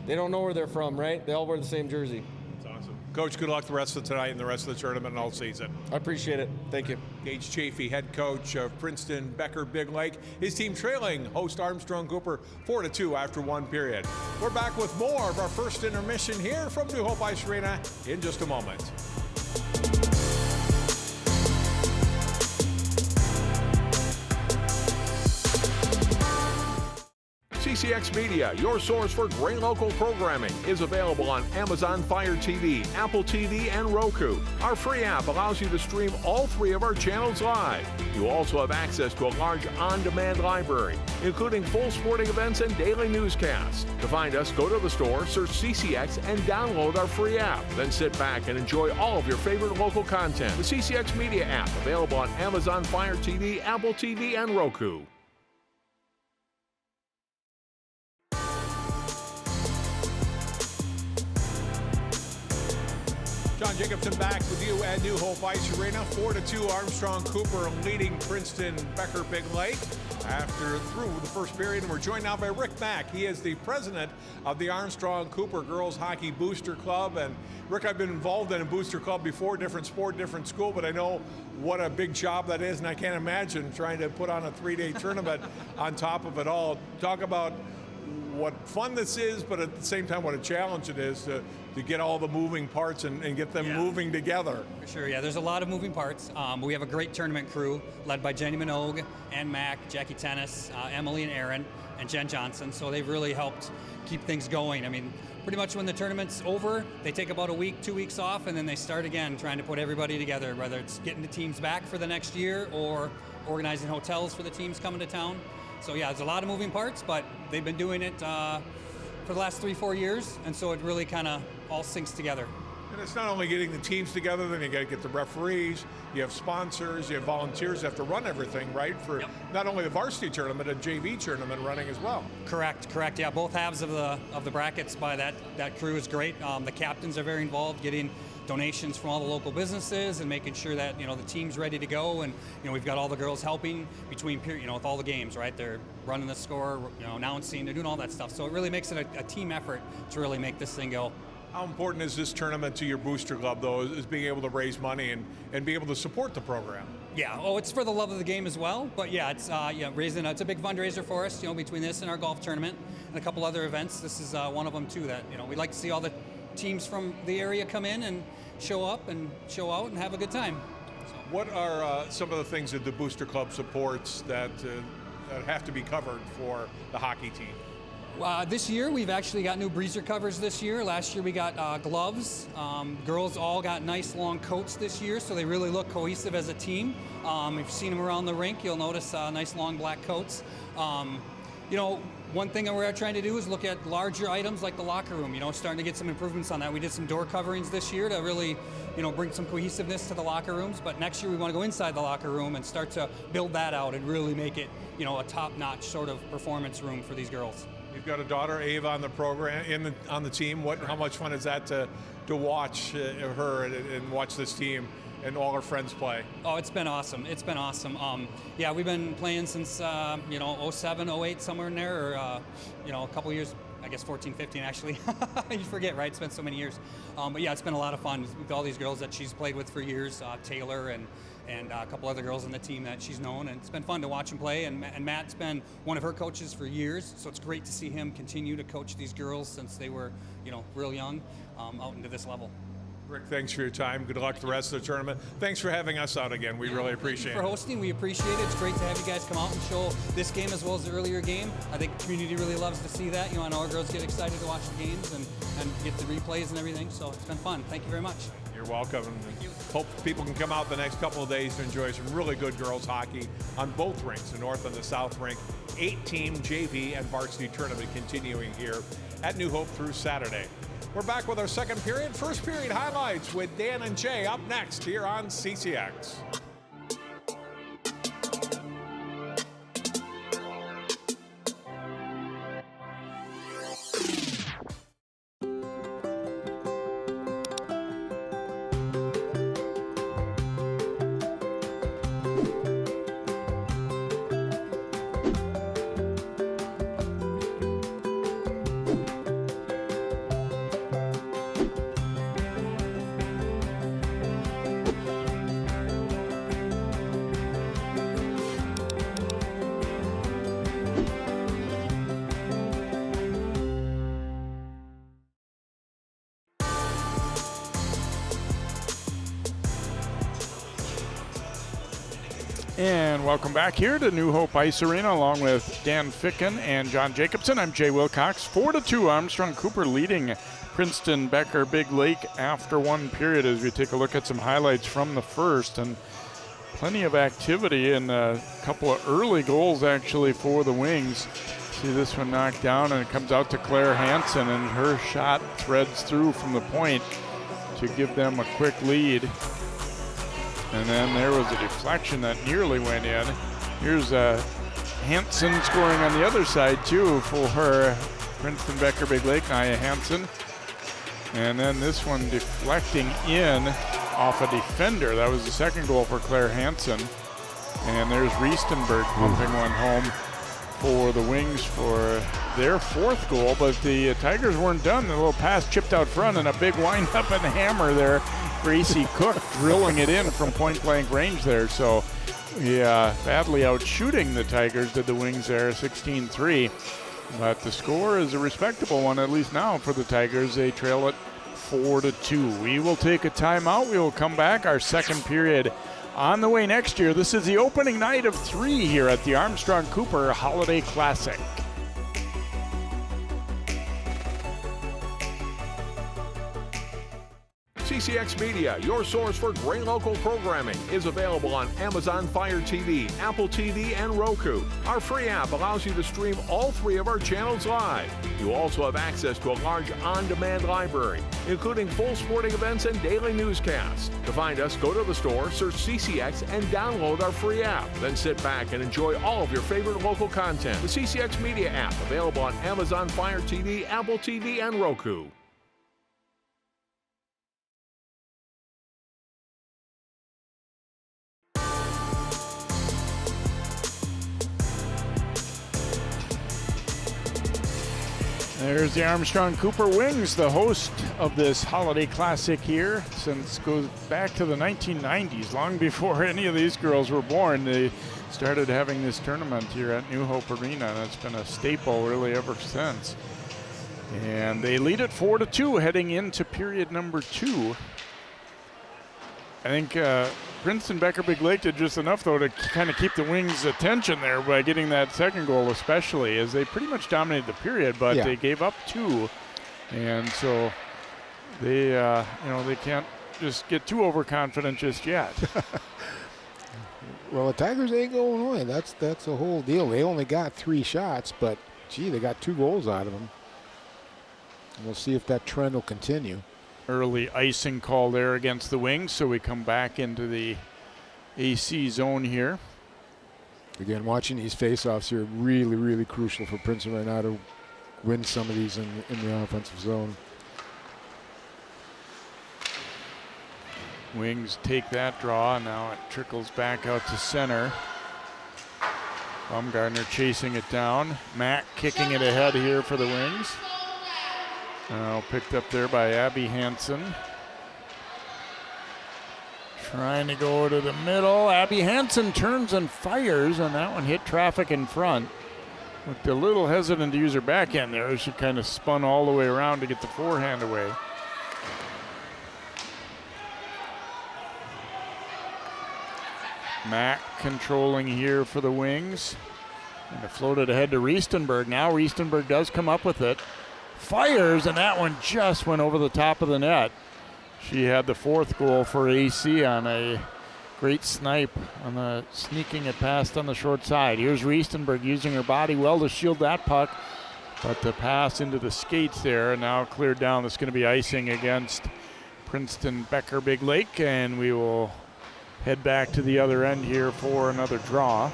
Speaker 5: they don't know where they're from, right? They all wear the same jersey.
Speaker 3: Coach, good luck the rest of tonight and the rest of the tournament and all season.
Speaker 5: I appreciate it. Thank you.
Speaker 3: Gage Chafee, head coach of Princeton Becker Big Lake. His team trailing host Armstrong Cooper 4-2 after 1 period. We're back with more of our first intermission here from New Hope Ice Arena in just a moment. CCX Media, your source for great local programming, is available on Amazon Fire TV, Apple TV, and Roku. Our free app allows you to stream all 3 of our channels live. You also have access to a large on-demand library, including full sporting events and daily newscasts. To find us, go to the store, search CCX, and download our free app. Then sit back and enjoy all of your favorite local content. The CCX Media app, available on Amazon Fire TV, Apple TV, and Roku. John Jacobson back with you at New Hope Ice Arena. 4-2 Armstrong Cooper leading Princeton Becker Big Lake through the first period. And we're joined now by Rick Mack. He is the president of the Armstrong Cooper Girls Hockey Booster Club. And Rick, I've been involved in a booster club before, different sport, different school, but I know what a big job that is, and I can't imagine trying to put on a 3-day tournament on top of it all. Talk about what fun this is, but at the same time what a challenge it is to get all the moving parts and get them moving together.
Speaker 6: For sure, yeah. There's a lot of moving parts. We have a great tournament crew led by Jenny Minogue, Ann Mack, Jackie Tennis, Emily and Aaron, and Jen Johnson. So they've really helped keep things going. I mean, pretty much when the tournament's over, they take about a week, 2 weeks off, and then they start again trying to put everybody together, whether it's getting the teams back for the next year or organizing hotels for the teams coming to town. So yeah, there's a lot of moving parts, but they've been doing it for the last 3-4 years, and so it really kind of all syncs together.
Speaker 3: And it's not only getting the teams together, then you got to get the referees, you have sponsors, you have volunteers that have to run everything, right? For not only the varsity tournament, a JV tournament running as well.
Speaker 6: Correct. Yeah, both halves of the brackets by that crew is great. The captains are very involved, getting donations from all the local businesses and making sure that the team's ready to go. And we've got all the girls helping between with all the games, right? They're running the score, announcing, they're doing all that stuff. So it really makes it a team effort to really make this thing go.
Speaker 3: How important is this tournament to your booster club, though, is being able to raise money and be able to support the program?
Speaker 6: Yeah, it's for the love of the game as well. But yeah, it's raising. It's a big fundraiser for us. Between this and our golf tournament and a couple other events, this is one of them too. That we'd like to see all the teams from the area come in and show up and show out and have a good time. So.
Speaker 3: What are some of the things that the booster club supports that have to be covered for the hockey team?
Speaker 6: This year, we've actually got new breezer covers this year. Last year, we got gloves. Girls all got nice long coats this year, so they really look cohesive as a team. If you've seen them around the rink, you'll notice nice long black coats. One thing that we're trying to do is look at larger items like the locker room, starting to get some improvements on that. We did some door coverings this year to really, bring some cohesiveness to the locker rooms. But next year we want to go inside the locker room and start to build that out and really make it, a top-notch sort of performance room for these girls.
Speaker 3: You've got a daughter, Ava, on the program, on the team. How much fun is that to watch her and watch this team and all her friends play?
Speaker 6: Oh, it's been awesome. We've been playing since 07, 08, somewhere in there, or a couple years. I guess 14, 15 actually. You forget, right? It's been so many years. But yeah, it's been a lot of fun with all these girls that she's played with for years. Taylor and a couple other girls on the team that she's known, and it's been fun to watch them play. And Matt's been one of her coaches for years, so it's great to see him continue to coach these girls since they were, real young, out into this level.
Speaker 3: Rick, thanks for your time. Good luck the rest of the tournament. Thanks for having us out again. We really appreciate it.
Speaker 6: Thank you for hosting. We appreciate it. It's great to have you guys come out and show this game as well as the earlier game. I think the community really loves to see that. I know our girls get excited to watch the games and get the replays and everything, so it's been fun. Thank you very much.
Speaker 3: You're welcome.
Speaker 6: Thank you.
Speaker 3: Hope people can come out the next couple of days to enjoy some really good girls hockey on both rinks, the north and the south rink. 8-team JV and varsity tournament continuing here at New Hope through Saturday. We're back with our second period. First period highlights with Dan and Jay up next here on CCX.
Speaker 1: And welcome back here to New Hope Ice Arena along with Dan Ficken and John Jacobson. I'm Jay Wilcox. 4-2, Armstrong Cooper leading Princeton Becker Big Lake after one period as we take a look at some highlights from the first. And plenty of activity and a couple of early goals actually for the Wings. See this one knocked down and it comes out to Claire Hansen, and her shot threads through from the point to give them a quick lead. And then there was a deflection that nearly went in. Here's Hansen scoring on the other side too for her Princeton Becker Big Lake, Nia Hansen. And then this one deflecting in off a defender. That was the second goal for Claire Hansen. And there's Riestenberg pumping one home for the Wings for their fourth goal. But the Tigers weren't done. The little pass chipped out front and a big wind-up and hammer there. Gracie Cook drilling it in from point-blank range there. So, yeah, badly out shooting the Tigers did the Wings there, 16-3. But the score is a respectable one, at least now for the Tigers. They trail it 4-2. We will take a timeout. We will come back. Our second period on the way next year. This is the opening night of 3 here at the Armstrong Cooper Holiday Classic.
Speaker 3: CCX Media, your source for great local programming, is available on Amazon Fire TV, Apple TV, and Roku. Our free app allows you to stream all 3 of our channels live. You also have access to a large on-demand library, including full sporting events and daily newscasts. To find us, go to the store, search CCX, and download our free app. Then sit back and enjoy all of your favorite local content. The CCX Media app, available on Amazon Fire TV, Apple TV, and Roku.
Speaker 1: There's the Armstrong Cooper Wings, the host of this holiday classic here. Since goes back to the 1990s, long before any of these girls were born. They started having this tournament here at New Hope Arena, and it's been a staple really ever since. And they lead it 4-2 heading into period number 2. I think Princeton Becker Big Lake did just enough, though, to kind of keep the Wings' attention there by getting that second goal, especially as they pretty much dominated the period, but they gave up 2, and so they, they can't just get too overconfident just yet.
Speaker 2: Well, the Tigers ain't going away. That's the whole deal. They only got 3 shots, but gee, they got 2 goals out of them. And we'll see if that trend will continue.
Speaker 1: Early icing call there against the Wings, so we come back into the AC zone here.
Speaker 2: Again, watching these faceoffs here, really, really crucial for Princeton right now to win some of these in the offensive zone.
Speaker 1: Wings take that draw, and now it trickles back out to center. Baumgartner chasing it down. Mack kicking it ahead here for the Wings. Now picked up there by Abby Hansen. Trying to go to the middle. Abby Hansen turns and fires, and that one hit traffic in front. Looked a little hesitant to use her backhand there. She kind of spun all the way around to get the forehand away. Mack controlling here for the Wings. And it floated ahead to Riestenberg. Now Riestenberg does come up with it. Fires, and that one just went over the top of the net. She had the 4th goal for AC on a great snipe on the sneaking it past on the short side. Here's Riestenberg using her body well to shield that puck, but the pass into the skates there, and now cleared down. That's going to be icing against Princeton Becker Big Lake, and we will head back to the other end here for another draw.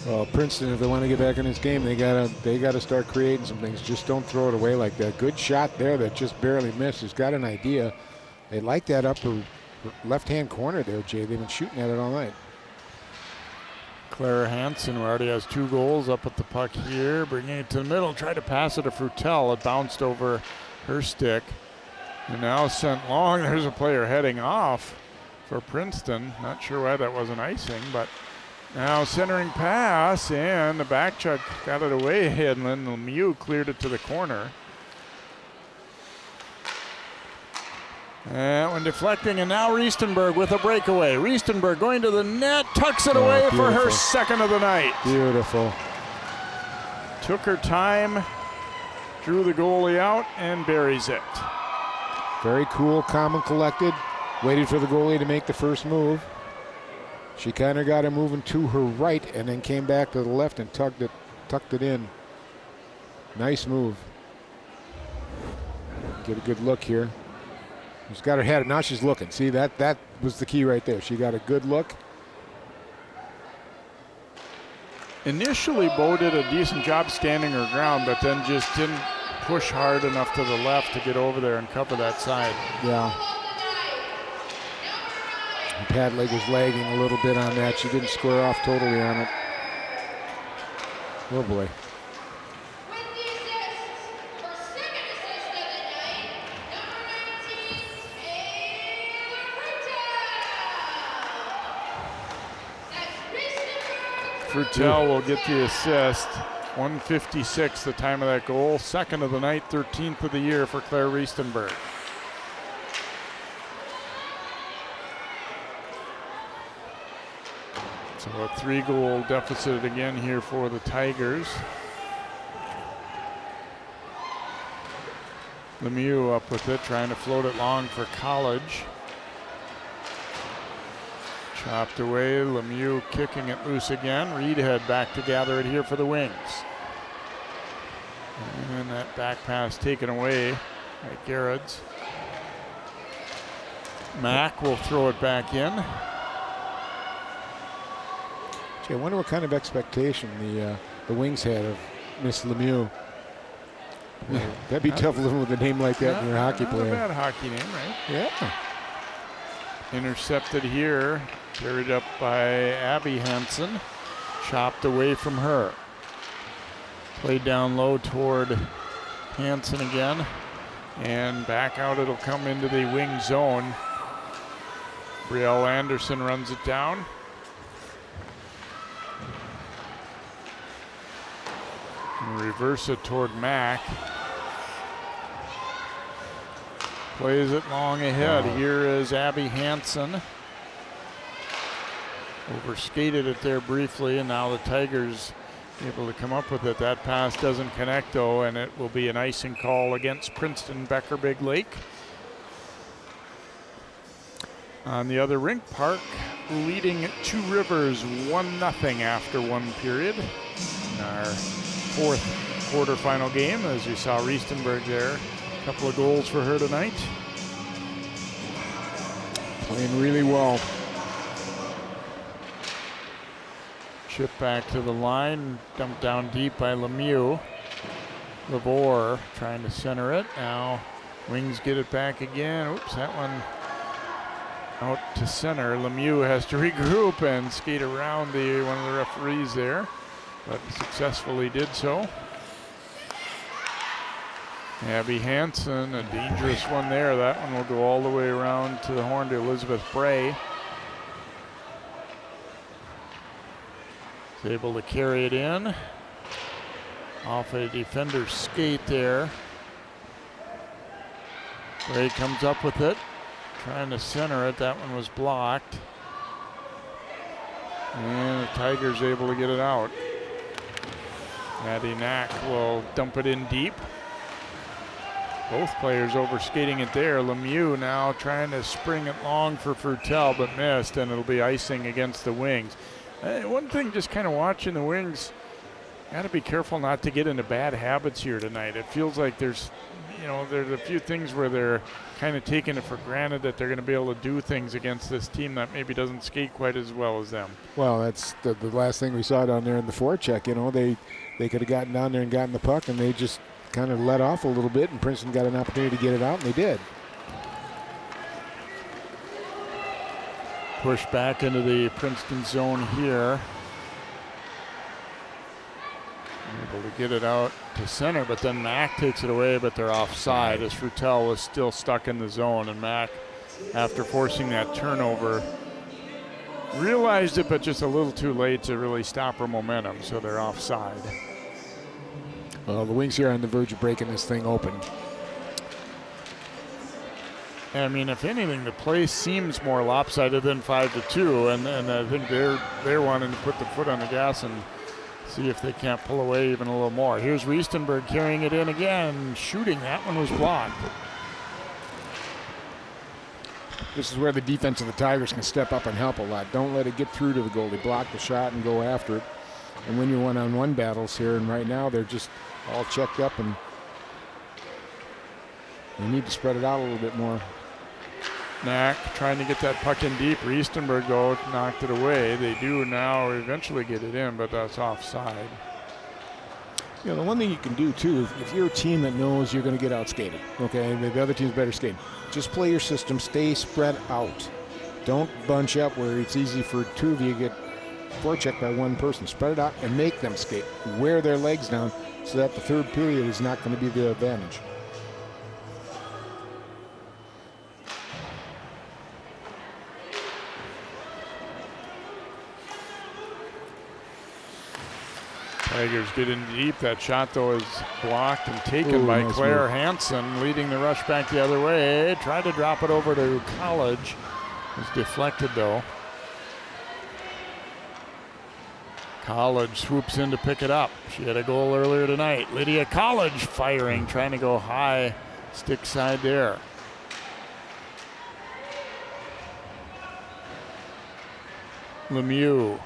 Speaker 2: Well, Princeton, if they want to get back in this game, they gotta start creating some things. Just don't throw it away like that. Good shot there that just barely missed. He's got an idea. They like that upper left-hand corner there, Jay. They've been shooting at it all night.
Speaker 1: Clara Hansen, who already has 2 goals, up at the puck here, bringing it to the middle. Tried to pass it to Frutel. It bounced over her stick. And now sent long. There's a player heading off for Princeton. Not sure why that wasn't icing, but now centering pass, and the back check got it away. And then Lemieux cleared it to the corner. And when deflecting, and now Riestenberg with a breakaway. Riestenberg going to the net, tucks it away for her 2nd of the night.
Speaker 2: Beautiful.
Speaker 1: Took her time, drew the goalie out, and buries it.
Speaker 2: Very cool, calm and collected. Waited for the goalie to make the first move. She kind of got him moving to her right and then came back to the left and tucked it in. Nice move. Get a good look here. She's got her head. Now she's looking. See, that was the key right there. She got a good look.
Speaker 1: Initially, Bo did a decent job standing her ground, but then just didn't push hard enough to the left to get over there and cover that side.
Speaker 2: Yeah. Padleg was lagging a little bit on that. She didn't square off totally on it. Oh boy.
Speaker 1: Frutel will get the assist. 1:56 the time of that goal. Second of the night, 13th of the year for Claire Riestenberg. So a 3-goal deficit again here for the Tigers. Lemieux up with it, trying to float it long for College. Chopped away, Lemieux kicking it loose again. Reedhead back to gather it here for the Wings. And that back pass taken away by Gerrards. Mack will throw it back in.
Speaker 2: Gee, I wonder what kind of expectation the Wings had of Miss Lemieux. That'd be tough living with a name like that in your hockey player.
Speaker 1: Not a bad hockey name, right?
Speaker 2: Yeah.
Speaker 1: Intercepted here, carried up by Abby Hansen, chopped away from her. Played down low toward Hansen again, and back out it'll come into the wing zone. Brielle Anderson runs it down. And reverse it toward Mack. Plays it long ahead. Here is Abby Hansen. Overskated it there briefly, and now the Tigers able to come up with it. That pass doesn't connect though, and it will be an icing call against Princeton Becker Big Lake. On the other rink, Park leading Two Rivers 1-0 after one period. In our fourth quarterfinal game, as you saw Riestenberg there. A couple of goals for her tonight.
Speaker 2: Playing really well.
Speaker 1: Chip back to the line, dumped down deep by Lemieux. Lavore trying to center it. Now Wings get it back again. Oops, that one out to center. Lemieux has to regroup and skate around one of the referees there, but successfully did so. Abby Hansen, a dangerous one there. That one will go all the way around to the horn to Elizabeth Bray. Is able to carry it in. Off a defender's skate there. Bray comes up with it. Trying to center it. That one was blocked. And the Tigers able to get it out. Maddie Knack will dump it in deep. Both players overskating it there. Lemieux now trying to spring it long for Frutel, but missed, and it'll be icing against the Wings. One thing, just kind of watching the Wings, got to be careful not to get into bad habits here tonight. It feels like there's a few things where they're kind of taking it for granted that they're going to be able to do things against this team that maybe doesn't skate quite as well as them.
Speaker 2: Well, that's the last thing we saw down there in the forecheck. They could have gotten down there and gotten the puck, and they just kind of let off a little bit, and Princeton got an opportunity to get it out, and they did.
Speaker 1: Push back into the Princeton zone here. Able to get it out to center, but then Mack takes it away, but they're offside as Frutel was still stuck in the zone, and Mack, after forcing that turnover, realized it, but just a little too late to really stop her momentum, so they're offside.
Speaker 2: Well, the Wings here are on the verge of breaking this thing open.
Speaker 1: I mean, if anything, the play seems more lopsided than 5-2, and I think they're wanting to put the foot on the gas and see if they can't pull away even a little more. Here's Riestenberg carrying it in again, shooting. That one was blocked.
Speaker 2: This is where the defense of the Tigers can step up and help a lot. Don't let it get through to the goalie. Block the shot and go after it. And when you're one-on-one battles here, and right now they're just all checked up, and you need to spread it out a little bit more.
Speaker 1: Knack trying to get that puck in deep. Riestenberg, though, knocked it away. They do now eventually get it in, but that's offside.
Speaker 2: The one thing you can do, too, if you're a team that knows you're going to get outskated, okay, the other team's better skating, just play your system, stay spread out. Don't bunch up where it's easy for two of you to get forechecked by one person. Spread it out and make them skate. Wear their legs down so that the third period is not going to be the advantage.
Speaker 1: Tigers get in deep. That shot, though, is blocked and taken by
Speaker 2: nice
Speaker 1: Claire
Speaker 2: move.
Speaker 1: Hansen, leading the rush back the other way. Tried to drop it over to College. Was deflected, though. College swoops in to pick it up. She had a goal earlier tonight. Lydia College firing, trying to go high, stick side there. Lemieux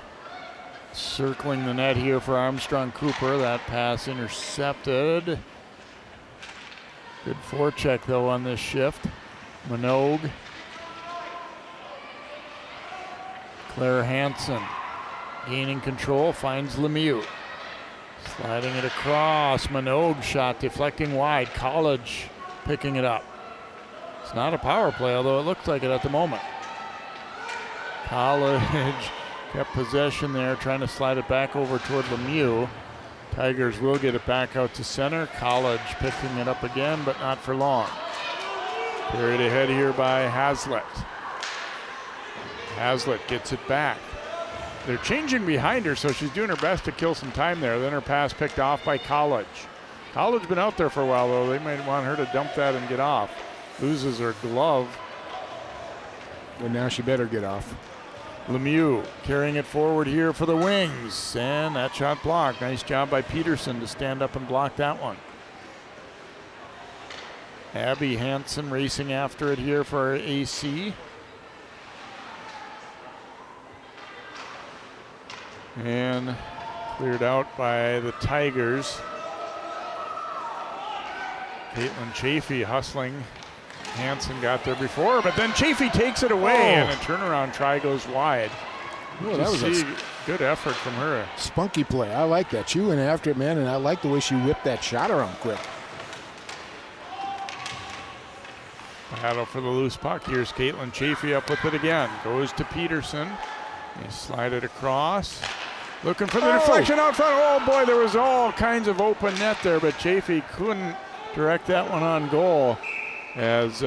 Speaker 1: circling the net here for Armstrong Cooper. That pass intercepted. Good forecheck, though, on this shift. Minogue. Claire Hansen gaining control, finds Lemieux. Sliding it across. Minogue shot deflecting wide. College picking it up. It's not a power play, although it looks like it at the moment. College kept possession there, trying to slide it back over toward Lemieux. Tigers will get it back out to center. College picking it up again, but not for long. Carried ahead here by Hazlitt. Hazlitt gets it back. They're changing behind her, so she's doing her best to kill some time there. Then her pass picked off by College. College been out there for a while, though. They might want her to dump that and get off. Loses her glove.
Speaker 2: And now she better get off.
Speaker 1: Lemieux carrying it forward here for the Wings. And that shot blocked. Nice job by Peterson to stand up and block that one. Abby Hansen racing after it here for AC. And cleared out by the Tigers. Caitlin Chafee hustling. Hansen got there before, but then Chafee takes it away, and a turnaround try goes wide.
Speaker 2: Well, that was a
Speaker 1: good effort from her.
Speaker 2: spunky play. I like that. She went after it, man, and I like the way she whipped that shot around quick.
Speaker 1: Battle for the loose puck. Here's Caitlin Chafee up with it again. Goes to Peterson. They slide it across. Looking for the deflection out front. Oh boy, there was all kinds of open net there, but Chafee couldn't direct that one on goal as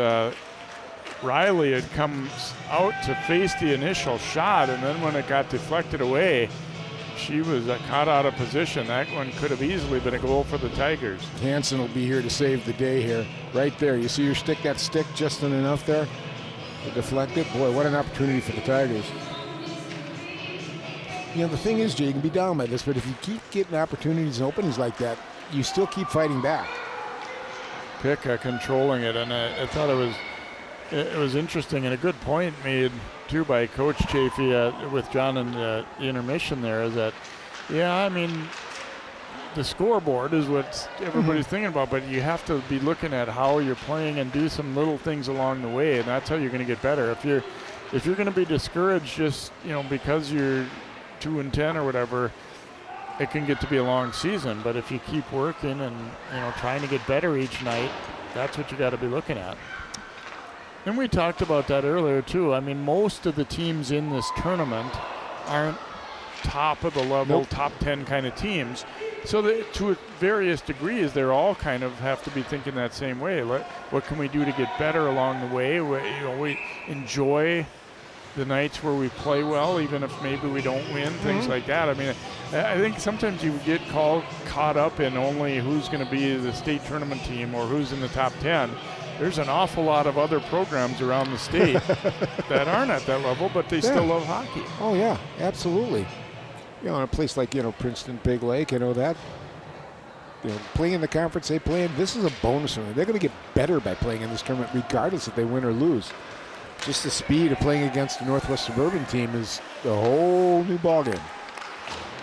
Speaker 1: Riley had come out to face the initial shot, and then when it got deflected away, she was caught out of position. That one could have easily been a goal for the Tigers.
Speaker 2: Hansen will be here to save the day here. Right there. You see her stick that stick just enough there to deflect it? Boy, what an opportunity for the Tigers. You know, the thing is, Jay, you can be down by this, but if you keep getting opportunities and openings like that, you still keep fighting back.
Speaker 1: Picca controlling it, and I thought it was interesting and a good point made too by Coach Chafee with John in the intermission there, is that, yeah, I mean, the scoreboard is what everybody's thinking about, but you have to be looking at how you're playing and do some little things along the way, and that's how you're going to get better. If you're going to be discouraged just, you know, because you're 2-10 or whatever, it can get to be a long season. But if you keep working and, you know, trying to get better each night, that's what you got to be looking at. And we talked about that earlier too. I mean, most of the teams in this tournament aren't top of the level, top 10 kind of teams. So to various degrees, they're all kind of have to be thinking that same way. What can we do to get better along the way? We enjoy the nights where we play well, even if maybe we don't win, things like that. I mean, I think sometimes you get caught up in only who's going to be the state tournament team or who's in the top 10. There's an awful lot of other programs around the state that aren't at that level, but they still love hockey.
Speaker 2: Oh, yeah, absolutely. You know, in a place like, you know, Princeton Big Lake, you know, that, you know, playing in the conference they play in, this is a bonus for them. They're going to get better by playing in this tournament, regardless if they win or lose. Just the speed of playing against the Northwest Suburban team is a whole new ballgame.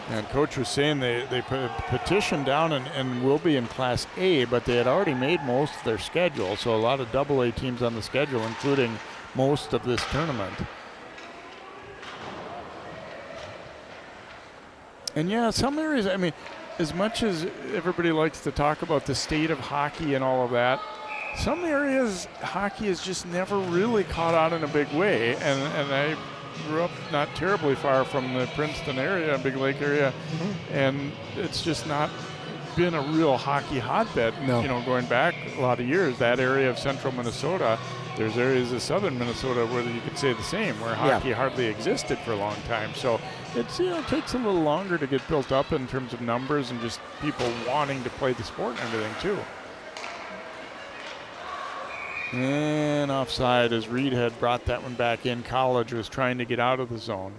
Speaker 1: And Coach was saying they petitioned down and will be in Class A, but they had already made most of their schedule, so a lot of AA teams on the schedule, including most of this tournament. And yeah, some areas, I mean, as much as everybody likes to talk about the state of hockey and all of that, some areas hockey has just never really caught on in a big way, and I grew up not terribly far from the Princeton area, Big Lake area, and it's just not been a real hockey hotbed, you know, going back a lot of years. That area of central Minnesota there's areas of southern Minnesota where you could say the same, where hockey hardly existed for a long time. So it's, it takes a little longer to get built up in terms of numbers and just people wanting to play the sport and everything too. And offside as Reed had brought that one back in. College was trying to get out of the zone.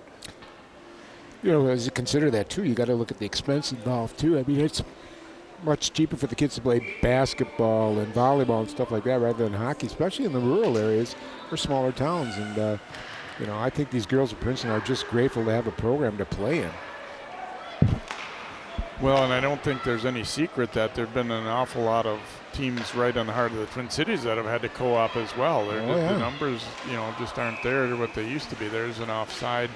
Speaker 2: As you consider that too, you got to look at the expense involved too. I mean, it's much cheaper for the kids to play basketball and volleyball and stuff like that rather than hockey, especially in the rural areas or smaller towns. And I think these girls at Princeton are just grateful to have a program to play in.
Speaker 1: Well, and I don't think there's any secret that there've been an awful lot of teams right on the heart of the Twin Cities that have had to co-op as well. The numbers, just aren't there to what they used to be. There's an offside.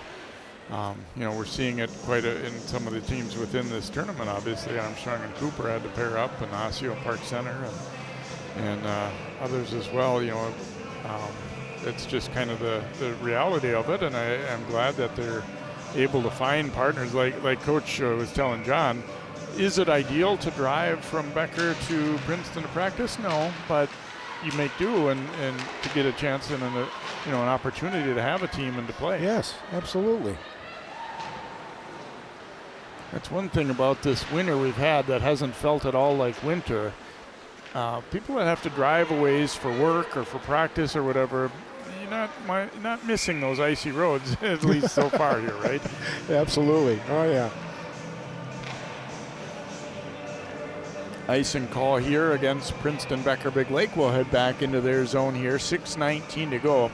Speaker 1: We're seeing it quite in some of the teams within this tournament. Obviously, Armstrong and Cooper had to pair up, and Osseo Park Center, and others as well. It's just kind of the reality of it, and I'm glad that they're able to find partners like Coach was telling John. Is it ideal to drive from Becker to Princeton to practice? No, but you make do and to get a chance and an opportunity to have a team and to play.
Speaker 2: Yes, absolutely.
Speaker 1: That's one thing about this winter we've had that hasn't felt at all like winter. People that have to drive a ways for work or for practice or whatever, you're not missing those icy roads, at least so far here, right?
Speaker 2: Absolutely. Oh, yeah.
Speaker 1: Icing call here against Princeton Becker Big Lake. We'll head back into their zone here. 6:19 to go.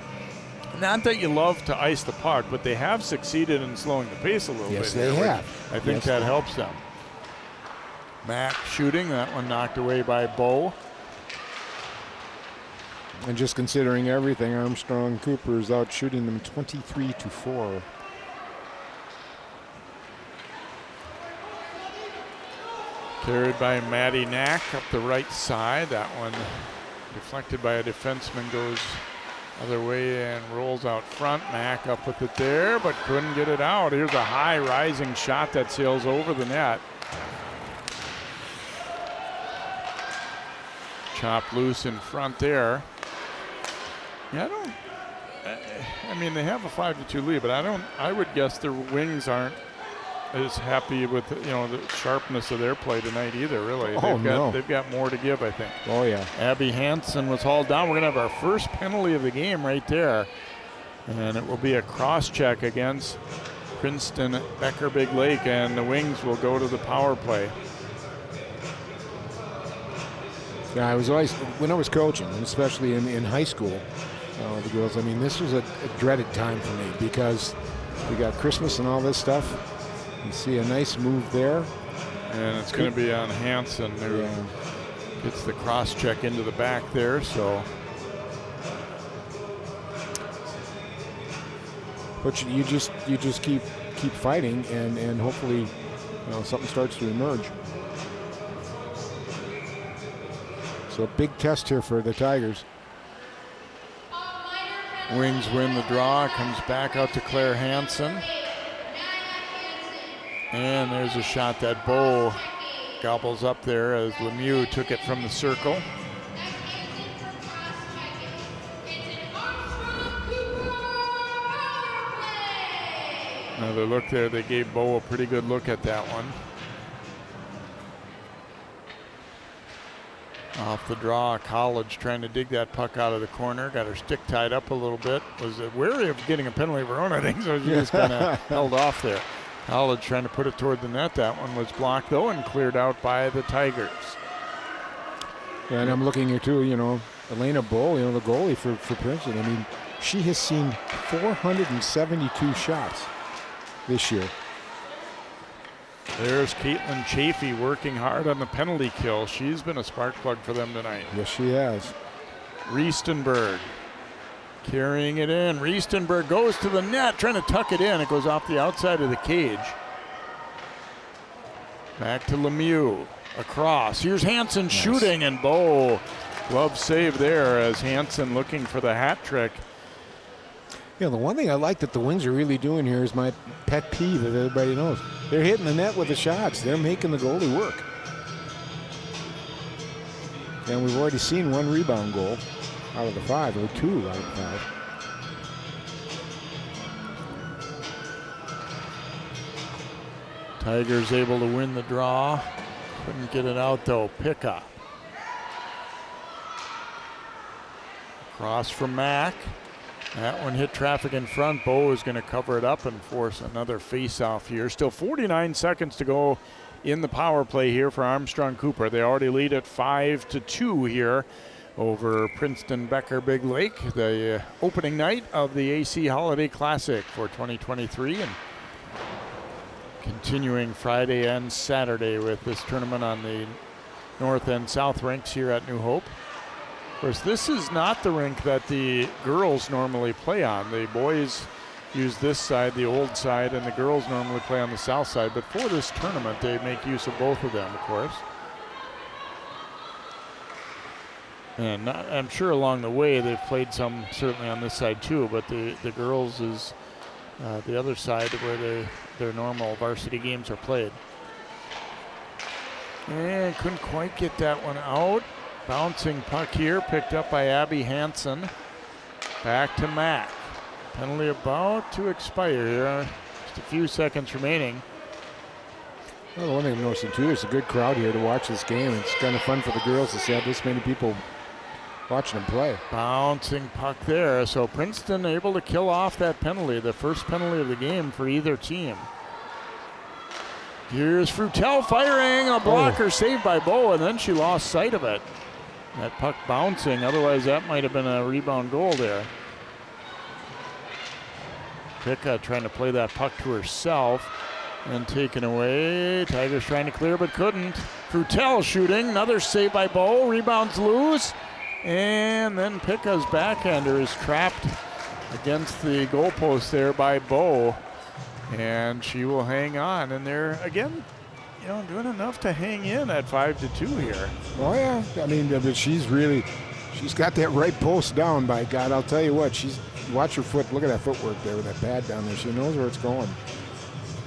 Speaker 1: Not that you love to ice the puck, but they have succeeded in slowing the pace a little bit.
Speaker 2: Yes, they have.
Speaker 1: I think that helps them. Mack shooting, that one knocked away by Bo.
Speaker 2: And just considering everything, Armstrong Cooper is out shooting them 23-4.
Speaker 1: Carried by Maddie Knack up the right side. That one deflected by a defenseman, goes other way and rolls out front. Mack up with it there, but couldn't get it out. Here's a high rising shot that sails over the net. Chopped loose in front there. Yeah, I mean, they have a 5-2 lead, but I would guess their wings aren't as happy with the sharpness of their play tonight either, really. They've got more to give, I think.
Speaker 2: Oh, yeah.
Speaker 1: Abby Hansen was hauled down. We're going to have our first penalty of the game right there. And it will be a cross-check against Princeton Becker Big Lake, and the Wings will go to the power play.
Speaker 2: Yeah, I was always, when I was coaching, and especially in high school, the girls, I mean, this was a dreaded time for me because we got Christmas and all this stuff. You see a nice move there.
Speaker 1: And it's going to be on Hansen, who gets the cross check into the back there. So,
Speaker 2: but you just keep fighting, and hopefully, something starts to emerge. So a big test here for the Tigers.
Speaker 1: Wings win the draw. Comes back out to Claire Hansen. And there's a shot that Bo gobbles up there as Lemieux took it from the circle. Another look there. They gave Bo a pretty good look at that one. Off the draw, College trying to dig that puck out of the corner. Got her stick tied up a little bit. Was wary of getting a penalty of her own, I think, so she just kind of held off there. College trying to put it toward the net. That one was blocked, though, and cleared out by the Tigers.
Speaker 2: Yeah, and I'm looking here, too, Elena Bull, the goalie for Princeton. I mean, she has seen 472 shots this year.
Speaker 1: There's Caitlin Chafee working hard on the penalty kill. She's been a spark plug for them tonight.
Speaker 2: Yes, she has.
Speaker 1: Riestenberg carrying it in. Riestenberg goes to the net, trying to tuck it in. It goes off the outside of the cage. Back to Lemieux. Across. Here's Hansen shooting, and Bo. Glove save there as Hansen looking for the hat trick.
Speaker 2: The one thing I like that the Wings are really doing here is my pet peeve that everybody knows. They're hitting the net with the shots. They're making the goalie work. And we've already seen one rebound goal. out of the 5, or 2 out of the 5.
Speaker 1: Tigers able to win the draw. Couldn't get it out though. Pickup. Cross from Mack. That one hit traffic in front. Bo is going to cover it up and force another face-off here. Still 49 seconds to go in the power play here for Armstrong Cooper. They already lead at 5-2 here over Princeton Becker Big Lake, the opening night of the AC Holiday Classic for 2023, and continuing Friday and Saturday with this tournament on the north and south rinks here at New Hope. Of course, this is not the rink that the girls normally play on. The boys use this side, the old side, and the girls normally play on the south side. But for this tournament, they make use of both of them, of course. And I'm sure along the way they've played some certainly on this side too, but the girls is the other side where their normal varsity games are played. And couldn't quite get that one out. Bouncing puck here, picked up by Abby Hansen. Back to Mack. Penalty about to expire here. Just a few seconds remaining.
Speaker 2: Well, the one thing I'm noticing too is a good crowd here to watch this game. It's kind of fun for the girls to see this many people watching them play.
Speaker 1: Bouncing puck there. So Princeton able to kill off that penalty, the first penalty of the game for either team. Here's Frutel firing, a blocker saved by Bo, and then she lost sight of it. That puck bouncing, otherwise that might have been a rebound goal there. Picka trying to play that puck to herself and taken away. Tigers trying to clear but couldn't. Frutel shooting, another save by Bo, rebounds loose. And then Picka's backhander is trapped against the goalpost there by Bo. And she will hang on. And they're, again, doing enough to hang in at 5-2 here.
Speaker 2: Oh, yeah. I mean, but she's got that right post down, by God. I'll tell you what, watch her foot. Look at that footwork there with that pad down there. She knows where it's going.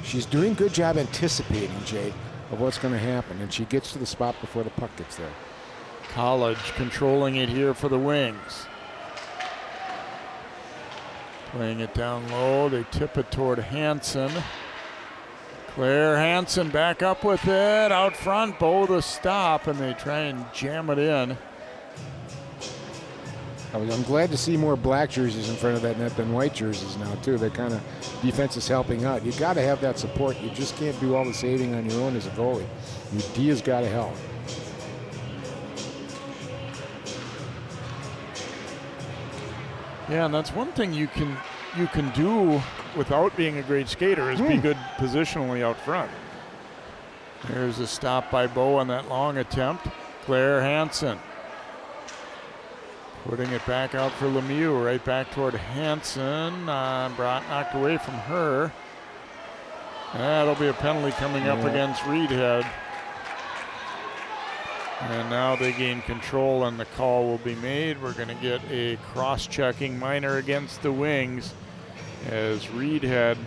Speaker 2: She's doing a good job anticipating, Jay, of what's going to happen. And she gets to the spot before the puck gets there.
Speaker 1: College controlling it here for the Wings. Playing it down low, they tip it toward Hansen. Claire Hansen back up with it, out front, Bo the stop, and they try and jam it in.
Speaker 2: I'm glad to see more black jerseys in front of that net than white jerseys now, too. That kind of defense is helping out. You got to have that support. You just can't do all the saving on your own as a goalie. Your D has got to help.
Speaker 1: Yeah, and that's one thing you can do without being a great skater is be good positionally out front. There's a stop by Bo on that long attempt. Claire Hansen putting it back out for Lemieux, right back toward Hansen. Knocked away from her. That'll be a penalty coming up against Reedhead. And now they gain control and the call will be made. We're going to get a cross-checking minor against the Wings as Reedhead.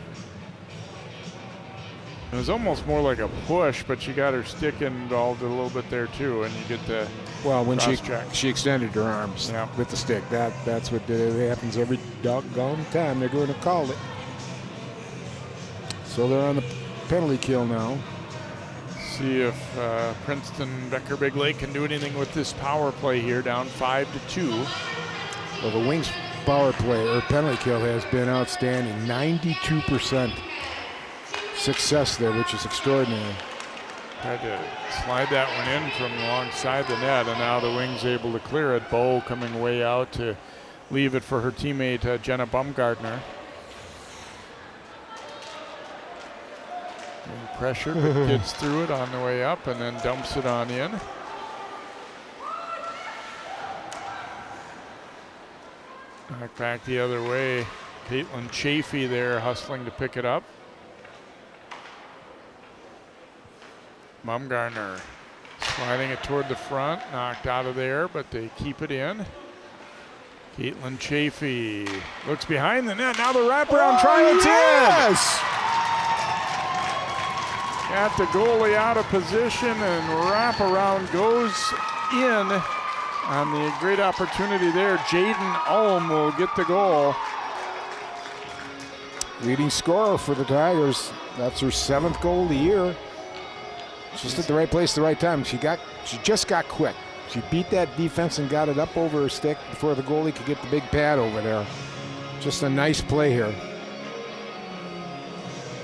Speaker 1: It was almost more like a push, but she got her stick involved a little bit there too, and you get the
Speaker 2: when
Speaker 1: cross-check.
Speaker 2: she extended her arms with the stick. That's what happens every doggone time they're going to call it. So they're on the penalty kill now.
Speaker 1: See if Princeton Becker Big Lake can do anything with this power play here, down 5-2.
Speaker 2: Well, the Wings power play or penalty kill has been outstanding. 92% success there, which is extraordinary.
Speaker 1: Tried to slide that one in from alongside the net, and now the Wings able to clear it. Bo coming way out to leave it for her teammate Jenna Bumgardner. Pressure, but gets through it on the way up and then dumps it on in. Back the other way. Caitlin Chafee there hustling to pick it up. Bumgarner sliding it toward the front, knocked out of there, but they keep it in. Caitlin Chafee looks behind the net. Now the wraparound try, it's in! Got the goalie out of position and wraparound goes in on the great opportunity there. Jaden Ulm will get the goal.
Speaker 2: Leading scorer for the Tigers. That's her 7th goal of the year. Just at the right place at the right time. She just got quick. She beat that defense and got it up over her stick before the goalie could get the big pad over there. Just a nice play here.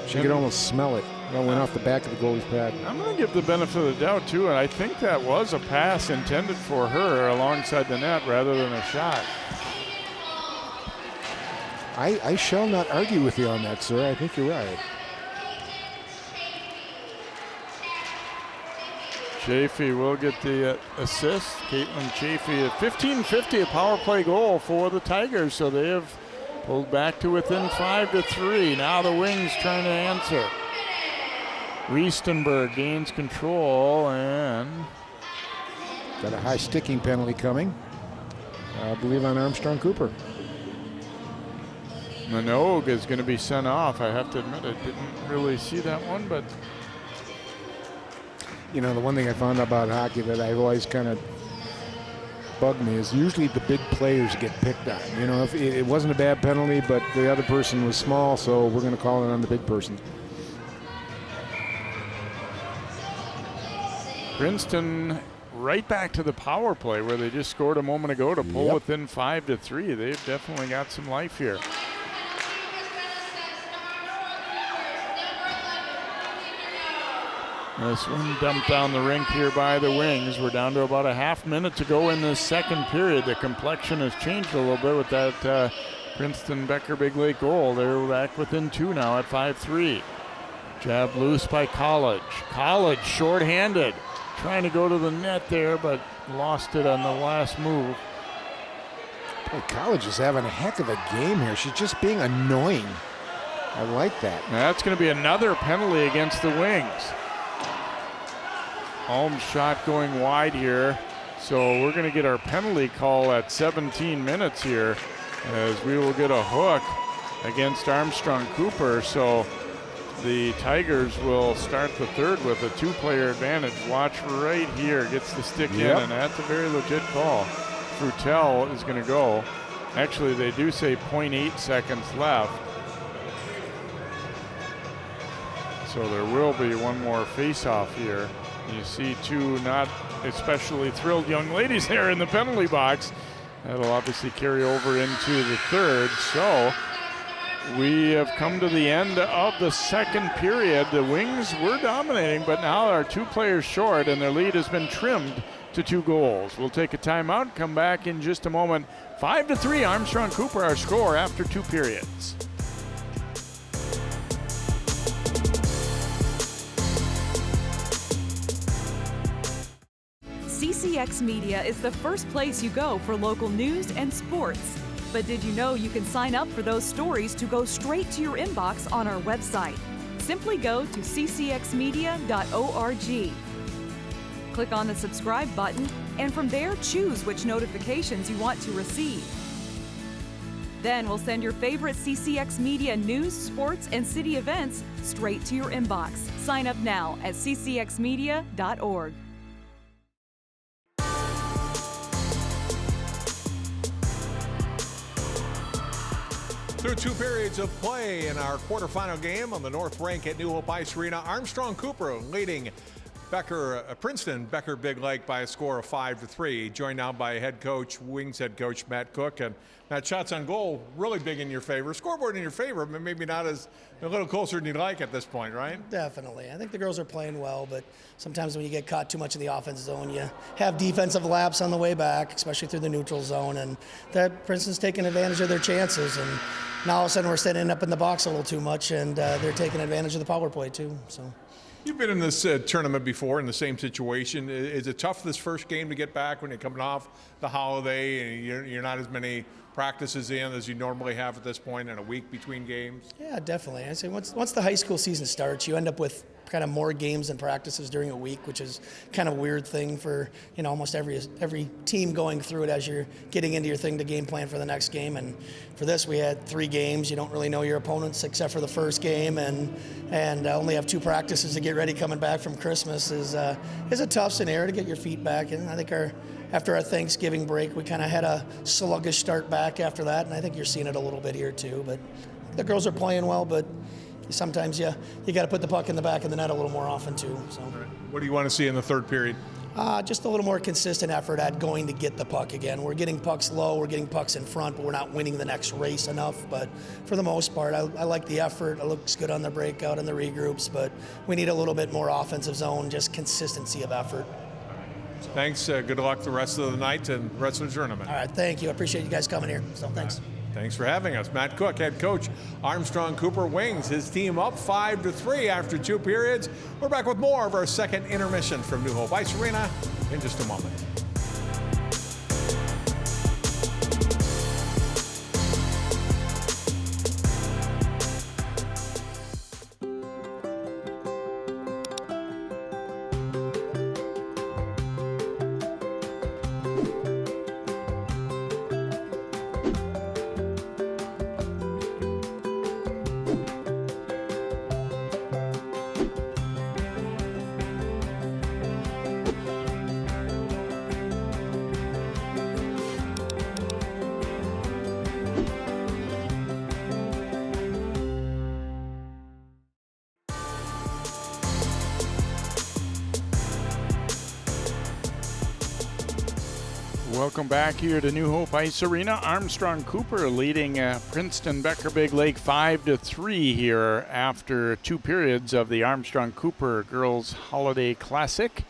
Speaker 2: She could almost smell it. That went off the back of the goalie's pad.
Speaker 1: I'm going to give the benefit of the doubt, too, and I think that was a pass intended for her alongside the net rather than a shot.
Speaker 2: I shall not argue with you on that, sir. I think you're right.
Speaker 1: Chafee will get the assist. Caitlin Chafee at 15:50, a power play goal for the Tigers, so they have pulled back to within 5-3. Now the Wings trying to answer. Riestenberg gains control and
Speaker 2: got a high sticking penalty coming, I believe, on Armstrong Cooper.
Speaker 1: Minogue is going to be sent off. I have to admit, I didn't really see that one, but
Speaker 2: you know, the one thing I found out about hockey that I've always kind of bugged me is usually the big players get picked on. You know, if it wasn't a bad penalty, but the other person was small, so we're going to call it on the big person.
Speaker 1: Princeton right back to the power play where they just scored a moment ago to pull within 5-3. They've definitely got some life here. This one dumped down the rink here by the Wings. We're down to about a half minute to go in this second period. The complexion has changed a little bit with that Princeton Becker Big Lake goal. They're back within 2 now at 5-3. Jab loose by College. College shorthanded. Trying to go to the net there, but lost it on the last move.
Speaker 2: Boy, College is having a heck of a game here. She's just being annoying. I like that.
Speaker 1: Now that's going to be another penalty against the Wings. Holmes' shot going wide here. So we're going to get our penalty call at 17 minutes here as we will get a hook against Armstrong Cooper. So the Tigers will start the third with a 2-player advantage. Watch right here, gets the stick in, and that's a very legit call. Frutel is going to go. Actually, they do say 0.8 seconds left. So there will be one more face-off here. You see 2 not especially thrilled young ladies there in the penalty box. That'll obviously carry over into the third. So we have come to the end of the second period. The Wings were dominating, but now are 2 players short, and their lead has been trimmed to 2 goals. We'll take a timeout, come back in just a moment. 5-3, Armstrong Cooper, our score after 2 periods.
Speaker 4: CCX Media is the first place you go for local news and sports. But did you know you can sign up for those stories to go straight to your inbox on our website? Simply go to ccxmedia.org. Click on the subscribe button, and from there choose which notifications you want to receive. Then we'll send your favorite CCX Media news, sports, and city events straight to your inbox. Sign up now at ccxmedia.org.
Speaker 3: Through 2 periods of play in our quarterfinal game on the North Rink at New Hope Ice Arena, Armstrong Cooper leading Princeton Becker Big Lake by a score of 5-3. Joined now by Wings head coach Matt Cook. And Matt, shots on goal really big in your favor. Scoreboard in your favor, but maybe not a little closer than you'd like at this point, right?
Speaker 7: Definitely. I think the girls are playing well, but sometimes when you get caught too much in the offense zone, you have defensive laps on the way back, especially through the neutral zone, and that Princeton's taking advantage of their chances. And now all of a sudden we're standing up in the box a little too much, and they're taking advantage of the power play too. So.
Speaker 3: You've been in this tournament before in the same situation. Is it tough this first game to get back when you're coming off the holiday and you're not as many practices in as you normally have at this point in a week between games?
Speaker 7: Yeah, definitely. I say once the high school season starts, you end up with kind of more games and practices during a week, which is kind of a weird thing for almost every team going through it as you're getting into your thing to game plan for the next game. And for this, we had 3 games. You don't really know your opponents except for the first game, and only have 2 practices to get ready coming back from Christmas is a tough scenario to get your feet back. And I think our after our Thanksgiving break, we kind of had a sluggish start back after that, and I think you're seeing it a little bit here too. But the girls are playing well, but sometimes you got to put the puck in the back of the net a little more often too. So.
Speaker 8: What do you want to see in the third period?
Speaker 7: Just a little more consistent effort at going to get the puck again. We're getting pucks low, we're getting pucks in front, but we're not winning the next race enough. But for the most part, I like the effort. It looks good on the breakout and the regroups, but we need a little bit more offensive zone, just consistency of effort.
Speaker 8: Thanks. Good luck the rest of the night and the rest of the tournament.
Speaker 7: All right, thank you. I appreciate you guys coming here. So thanks.
Speaker 8: Thanks for having us. Matt Cook, head coach, Armstrong Cooper Wings. His team up 5-3 after 2 periods. We're back with more of our second intermission from New Hope Ice Arena in just a moment.
Speaker 1: Welcome back here to New Hope Ice Arena. Armstrong Cooper leading Princeton Becker Big Lake 5-3 here after 2 periods of the Armstrong Cooper Girls Holiday Classic.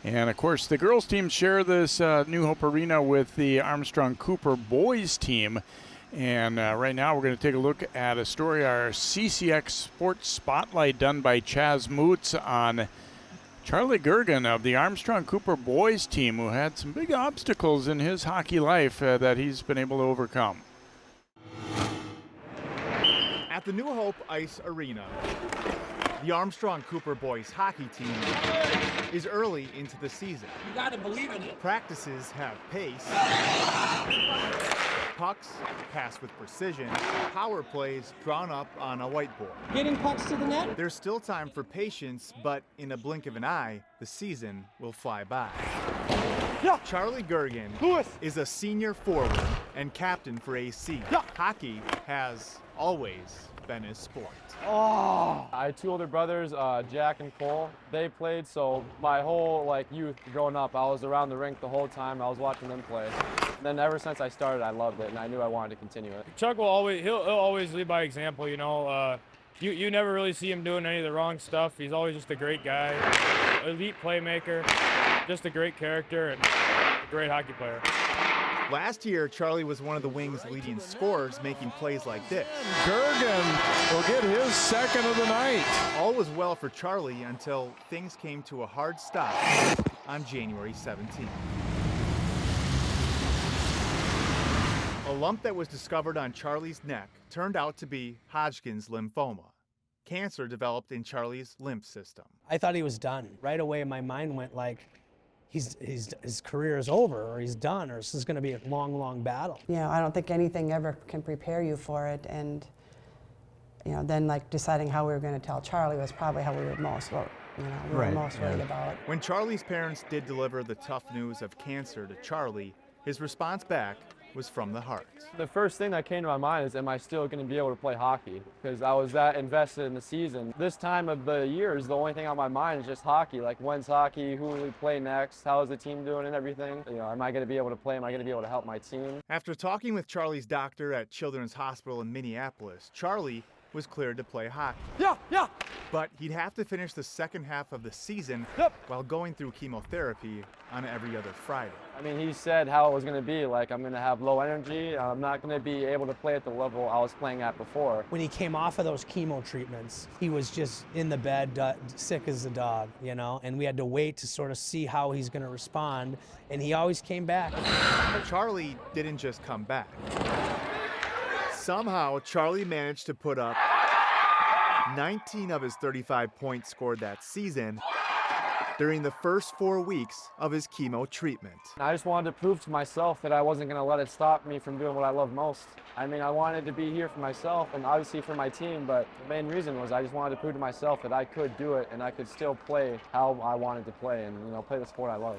Speaker 1: And of course, the girls team share this New Hope Arena with the Armstrong Cooper boys team. And right now we're going to take a look at a story, our CCX Sports Spotlight done by Chaz Moots on Charlie Goergen of the Armstrong Cooper boys team, who had some big obstacles in his hockey life that he's been able to overcome.
Speaker 9: At the New Hope Ice Arena, the Armstrong Cooper boys hockey team is early into the season.
Speaker 10: You gotta believe in it.
Speaker 9: Practices have pace. Pucks passed with precision, power plays drawn up on a whiteboard.
Speaker 10: Getting pucks to the net?
Speaker 9: There's still time for patience, but in a blink of an eye, the season will fly by.
Speaker 10: Yeah.
Speaker 9: Charlie Goergen is a senior forward and captain for AC.
Speaker 10: Yeah.
Speaker 9: Hockey has always been his sport.
Speaker 10: Oh.
Speaker 11: I had 2 older brothers, Jack and Cole. They played, so my whole youth growing up, I was around the rink the whole time. I was watching them play. Then ever since I started, I loved it, and I knew I wanted to continue it.
Speaker 12: Chuck will always lead by example. You know, you never really see him doing any of the wrong stuff. He's always just a great guy, elite playmaker, just a great character, and a great hockey player.
Speaker 9: Last year, Charlie was one of the Wings' leading scorers, making plays like this.
Speaker 1: Goergen will get his second of the night.
Speaker 9: All was well for Charlie until things came to a hard stop on January 17th. A lump that was discovered on Charlie's neck turned out to be Hodgkin's lymphoma. Cancer developed in Charlie's lymph system.
Speaker 13: I thought he was done. Right away, my mind went his career is over, or he's done, or this is going to be a long, long battle.
Speaker 14: You know, I don't think anything ever can prepare you for it, and then deciding how we were going to tell Charlie was probably how we were most worried about.
Speaker 9: When Charlie's parents did deliver the tough news of cancer to Charlie, his response back was from the heart.
Speaker 11: The first thing that came to my mind is, am I still going to be able to play hockey? Because I was that invested in the season. This time of the year is the only thing on my mind is just hockey. When's hockey? Who will we play next? How is the team doing and everything? Am I going to be able to play? Am I going to be able to help my team?
Speaker 9: After talking with Charlie's doctor at Children's Hospital in Minneapolis, Charlie was cleared to play hockey.
Speaker 10: Yeah.
Speaker 9: But he'd have to finish the second half of the season while going through chemotherapy on every other Friday.
Speaker 11: I mean, he said how it was going to be. I'm going to have low energy. I'm not going to be able to play at the level I was playing at before.
Speaker 13: When he came off of those chemo treatments, he was just in the bed, sick as a dog, and we had to wait to sort of see how he's going to respond, and he always came back.
Speaker 9: Charlie didn't just come back. Somehow, Charlie managed to put up 19 of his 35 points scored that season during the first 4 weeks of his chemo treatment.
Speaker 11: I just wanted to prove to myself that I wasn't going to let it stop me from doing what I love most. I mean, I wanted to be here for myself and obviously for my team, but the main reason was I just wanted to prove to myself that I could do it and I could still play how I wanted to play and, play the sport I love.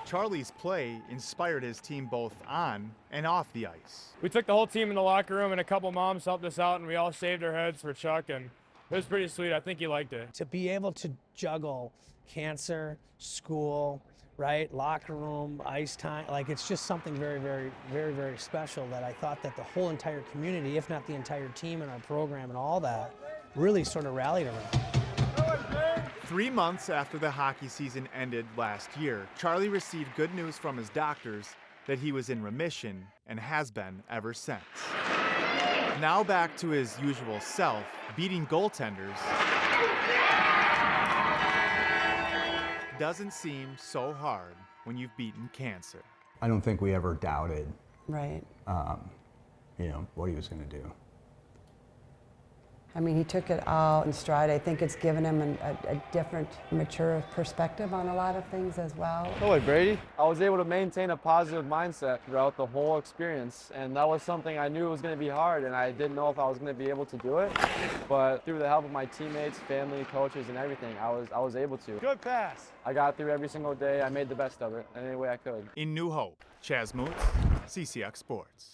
Speaker 9: Charlie's play inspired his team both on and off the ice.
Speaker 12: We took the whole team in the locker room, and a couple moms helped us out, and we all shaved our heads for Chuck, and it was pretty sweet. I think he liked it.
Speaker 13: To be able to juggle cancer, school, right, locker room, ice time, like it's just something very, very, very, very special that I thought that the whole entire community, if not the entire team and our program and all that, really sort of rallied around.
Speaker 9: 3 months after the hockey season ended last year, Charlie received good news from his doctors that he was in remission and has been ever since. Now back to his usual self, beating goaltenders doesn't seem so hard when you've beaten cancer.
Speaker 15: I don't think we ever doubted,
Speaker 14: Right.
Speaker 15: What he was going to do.
Speaker 14: I mean, he took it all in stride. I think it's given him a different, mature perspective on a lot of things as well.
Speaker 11: Hello, Brady. I was able to maintain a positive mindset throughout the whole experience, and that was something I knew was going to be hard, and I didn't know if I was going to be able to do it. But through the help of my teammates, family, coaches, and everything, I was able to.
Speaker 10: Good pass.
Speaker 11: I got through every single day. I made the best of it any way I could.
Speaker 9: In New Hope, Chaz Moose, CCX Sports.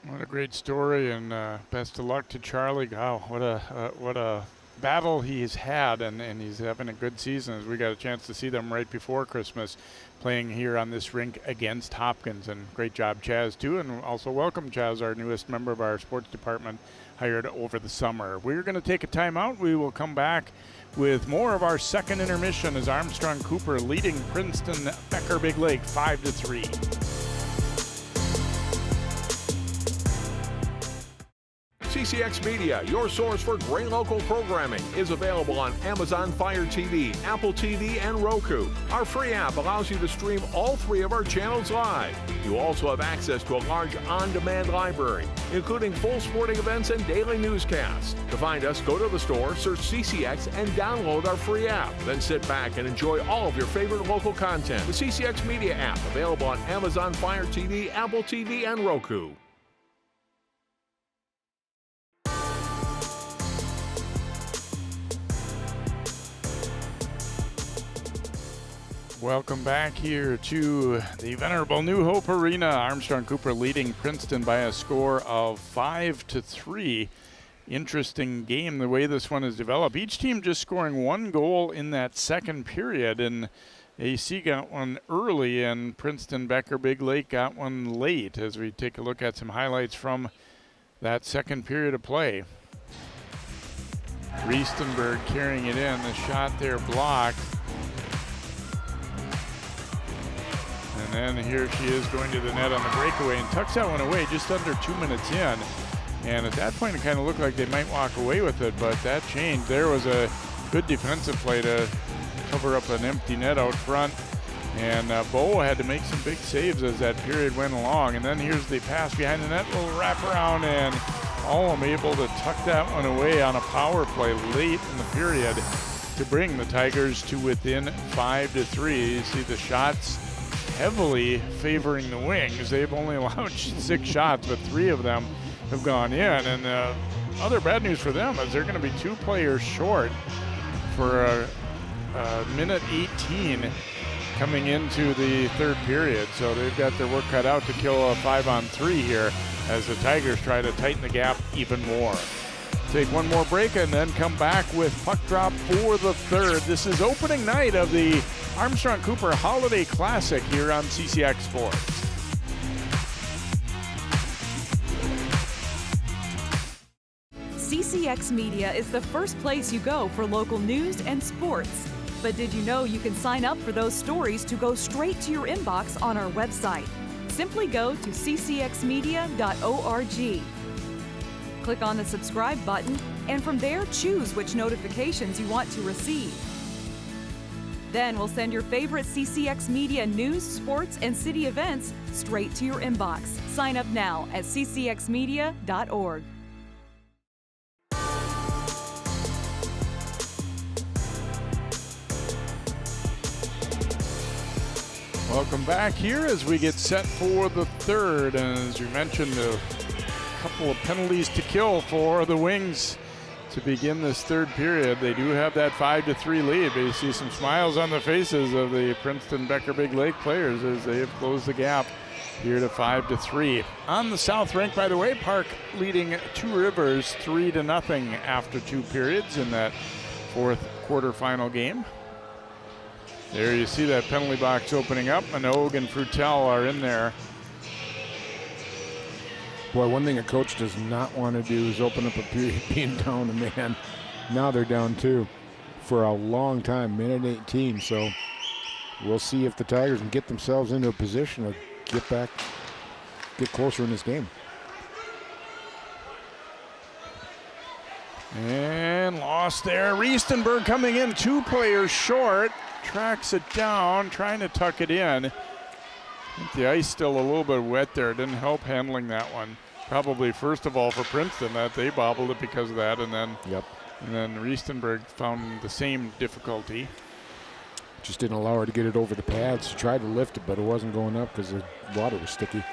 Speaker 1: What a great story, and best of luck to Charlie. Wow, what a battle he's had, and he's having a good season. As we got a chance to see them right before Christmas playing here on this rink against Hopkins, and great job, Chaz, too. And also welcome, Chaz, our newest member of our sports department, hired over the summer. We're going to take a timeout. We will come back with more of our second intermission as Armstrong Cooper leading Princeton Becker Big Lake 5-3.
Speaker 3: CCX Media, your source for great local programming, is available on Amazon Fire TV, Apple TV, and Roku. Our free app allows you to stream all 3 of our channels live. You also have access to a large on-demand library, including full sporting events and daily newscasts. To find us, go to the store, search CCX, and download our free app. Then sit back and enjoy all of your favorite local content. The CCX Media app, available on Amazon Fire TV, Apple TV, and Roku.
Speaker 1: Welcome back here to the venerable New Hope Arena. Armstrong Cooper leading Princeton by a score of 5-3. Interesting game the way this one has developed. Each team just scoring 1 goal in that second period, and AC got one early and Princeton Becker Big Lake got one late, as we take a look at some highlights from that second period of play. Riestenberg carrying it in. The shot there blocked. And then here she is going to the net on the breakaway and tucks that one away just under 2 minutes in. And at that point, it kind of looked like they might walk away with it, but that changed. There was a good defensive play to cover up an empty net out front. And Bo had to make some big saves as that period went along. And then here's the pass behind the net, little wraparound, and Alm able to tuck that one away on a power play late in the period to bring the Tigers to within 5-3. You see the shots heavily favoring the Wings. They've only allowed 6 shots, but 3 of them have gone in. And other bad news for them is they're going to be 2 players short for a minute 18 coming into the third period. So they've got their work cut out to kill a 5-on-3 here as the Tigers try to tighten the gap even more. Take one more break and then come back with puck drop for the third. This is opening night of the Armstrong Cooper Holiday Classic here on CCX Sports.
Speaker 4: CCX Media is the first place you go for local news and sports. But did you know you can sign up for those stories to go straight to your inbox on our website? Simply go to ccxmedia.org. Click on the subscribe button, and from there choose which notifications you want to receive. Then we'll send your favorite CCX Media news, sports, and city events straight to your inbox. Sign up now at ccxmedia.org.
Speaker 1: Welcome back here as we get set for the third. And as you mentioned, a couple of penalties to kill for the Wings. to begin this third period. They do have that 5-3 lead, but you see some smiles on the faces of the Princeton Becker Big Lake players as they have closed the gap here to 5-3. On the south rink, by the way, Park leading Two Rivers 3-0 after 2 periods in that fourth quarterfinal game. There you see that penalty box opening up. Minogue and Frutel are in there.
Speaker 2: Boy, one thing a coach does not want to do is open up a period being down a man. Now they're down 2 for a long time, minute 18. So we'll see if the Tigers can get themselves into a position to get closer in this game.
Speaker 1: And lost there. Riestenberg coming in 2 players short. Tracks it down, trying to tuck it in. I think the ice still a little bit wet there. It didn't help handling that one. Probably first of all for Princeton that they bobbled it because of that, and then Riestenberg found the same difficulty.
Speaker 2: Just didn't allow her to get it over the pads. She tried to lift it, but it wasn't going up because the water was sticky.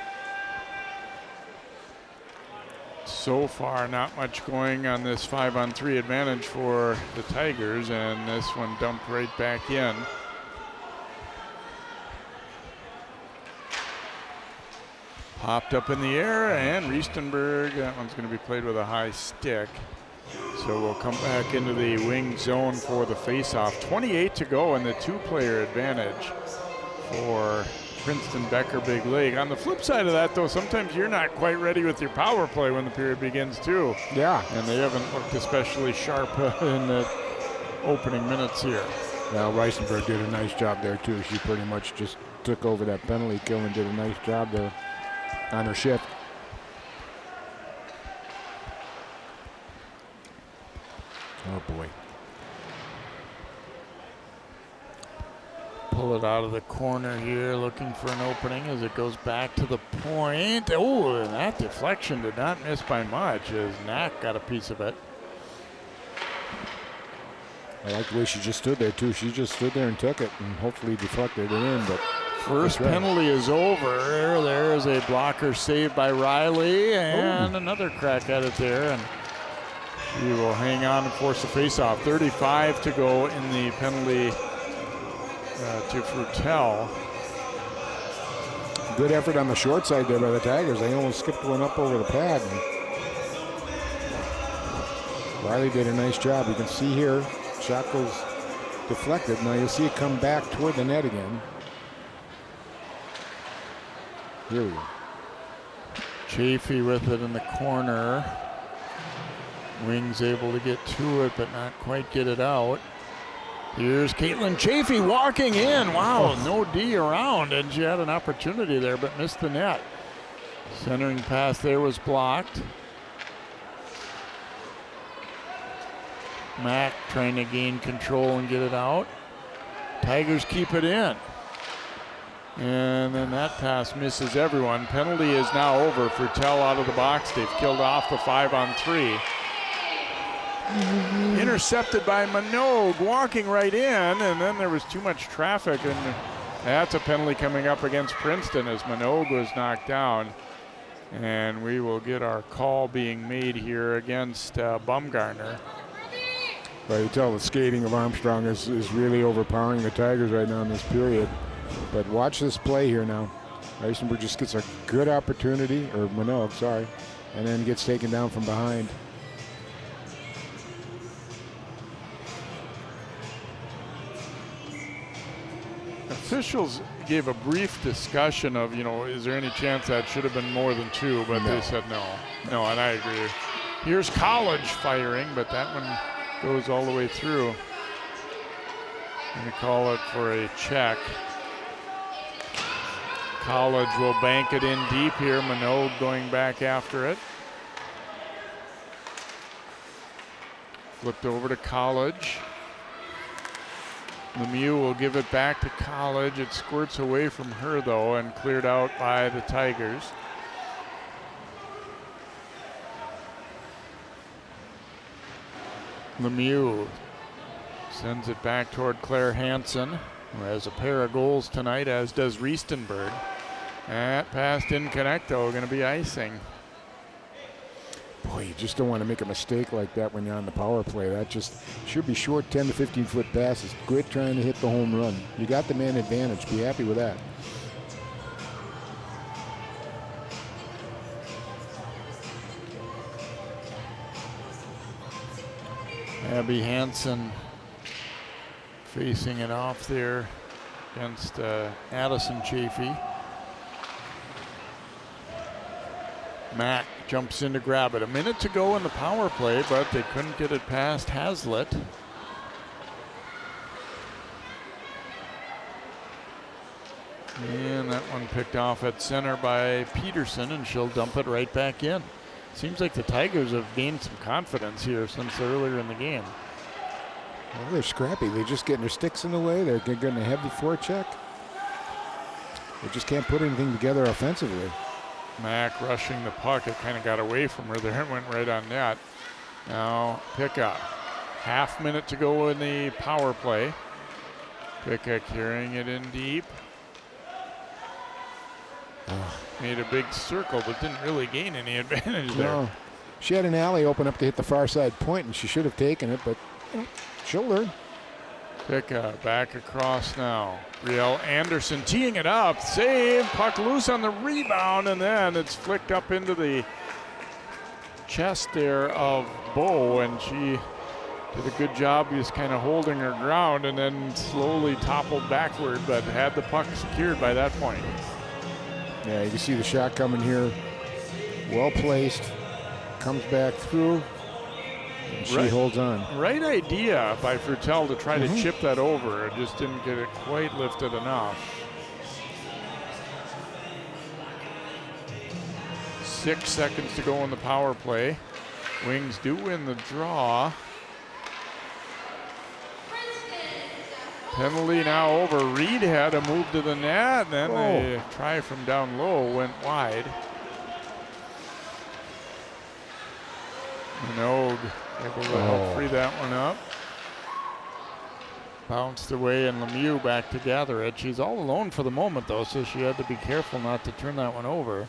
Speaker 1: So far, not much going on this 5-on-3 advantage for the Tigers, and this one dumped right back in. Popped up in the air, and Riestenberg, that one's going to be played with a high stick. So we'll come back into the wing zone for the faceoff. 28 to go in the 2-player advantage for Princeton Becker Big Lake. On the flip side of that, though, sometimes you're not quite ready with your power play when the period begins, too.
Speaker 2: Yeah.
Speaker 1: And they haven't looked especially sharp in the opening minutes here.
Speaker 2: Now, Riestenberg did a nice job there, too. She pretty much just took over that penalty kill and did a nice job there on her shift. Oh, boy.
Speaker 1: Pull it out of the corner here, looking for an opening as it goes back to the point. Oh, and that deflection did not miss by much as Knack got a piece of it.
Speaker 2: I like the way she just stood there, too. She just stood there and took it and hopefully deflected it in. But
Speaker 1: first penalty is over. There is a blocker saved by Riley, and another crack at it there. And she will hang on and force the faceoff. 35 to go in the penalty to Frutel.
Speaker 2: Good effort on the short side there by the Tigers. They almost skipped one up over the pad. And Riley did a nice job. You can see here, shot goes deflected. Now you'll see it come back toward the net again. Here we go.
Speaker 1: Chafee with it in the corner. Wings able to get to it, but not quite get it out. Here's Caitlin Chafee walking in. Wow, no D around, and she had an opportunity there, but missed the net. Centering pass there was blocked. Mack trying to gain control and get it out. Tigers keep it in. And then that pass misses everyone. Penalty is now over. Frutel out of the box. They've killed off the 5-on-3. Intercepted by Minogue, walking right in, and then there was too much traffic, and that's a penalty coming up against Princeton as Minogue was knocked down. And we will get our call being made here against Bumgarner.
Speaker 2: Well, you tell the skating of Armstrong is really overpowering the Tigers right now in this period. But watch this play here now. Eisenberg just gets a good opportunity, or Minogue, sorry, and then gets taken down from behind.
Speaker 1: Officials gave a brief discussion of, is there any chance that should have been more than 2, but they said no. No, and I agree. Here's College firing, but that one goes all the way through. Going to call it for a check. College will bank it in deep here. Minogue going back after it. Flipped over to College. Lemieux will give it back to College. It squirts away from her, though, and cleared out by the Tigers. Lemieux sends it back toward Claire Hansen, who has a pair of goals tonight, as does Riestenberg. That pass didn't connect, though. Going to be icing.
Speaker 2: Boy, you just don't want to make a mistake like that when you're on the power play. That just should be short 10 to 15-foot passes. Quit trying to hit the home run. You got the man advantage. Be happy with that.
Speaker 1: Abby Hansen facing it off there against Addison Chafee. Mack jumps in to grab it. A minute to go in the power play, but they couldn't get it past Hazlitt. And that one picked off at center by Peterson, and she'll dump it right back in. Seems like the Tigers have gained some confidence here since earlier in the game.
Speaker 2: Well, they're scrappy. They're just getting their sticks in the way. They're getting a heavy forecheck. They just can't put anything together offensively.
Speaker 1: Mack rushing the puck. It kind of got away from her there and went right on net. Now Pickup. Half minute to go in the power play. Pickup carrying it in deep. Made a big circle, but didn't really gain any advantage there.
Speaker 2: No. She had an alley open up to hit the far side point, and she should have taken it, but she'll learn.
Speaker 1: Pickup back across now. Riel Anderson teeing it up. Save. Puck loose on the rebound, and then it's flicked up into the chest there of Bo, and she did a good job just kind of holding her ground and then slowly toppled backward, but had the puck secured by that point.
Speaker 2: Yeah, you can see the shot coming here. Well placed. Comes back through. And she holds on.
Speaker 1: Right idea by Frutel to try to chip that over. It just didn't get it quite lifted enough. 6 seconds to go in the power play. Wings do win the draw. Penalty now over. Reed had a move to the net, and then a try from down low went wide. Minogue able to help free that one up. Bounced away, and Lemieux back to gather it. She's all alone for the moment, though, so she had to be careful not to turn that one over.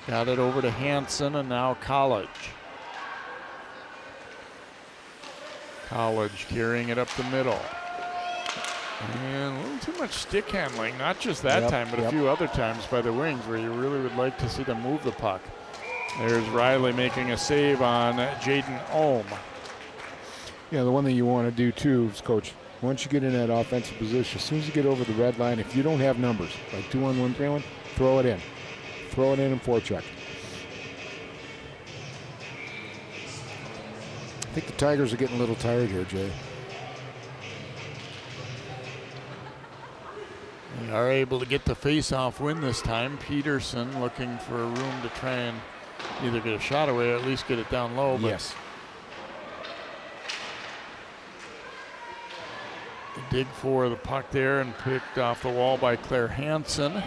Speaker 1: Got it over to Hansen, and now College. College carrying it up the middle. And a little too much stick handling, not just that time, but a few other times by the Wings where you really would like to see them move the puck. There's Riley making a save on Jaden Ohm.
Speaker 2: Yeah, the one thing you want to do too is, Coach, once you get in that offensive position, as soon as you get over the red line, if you don't have numbers, like 2-on-1, 3-on-1, throw it in. Throw it in and forecheck. I think the Tigers are getting a little tired here, Jay.
Speaker 1: They are able to get the face-off win this time. Peterson looking for a room to try and either get a shot away or at least get it down low.
Speaker 2: Yes.
Speaker 1: Dig for the puck there and picked off the wall by Claire Hansen.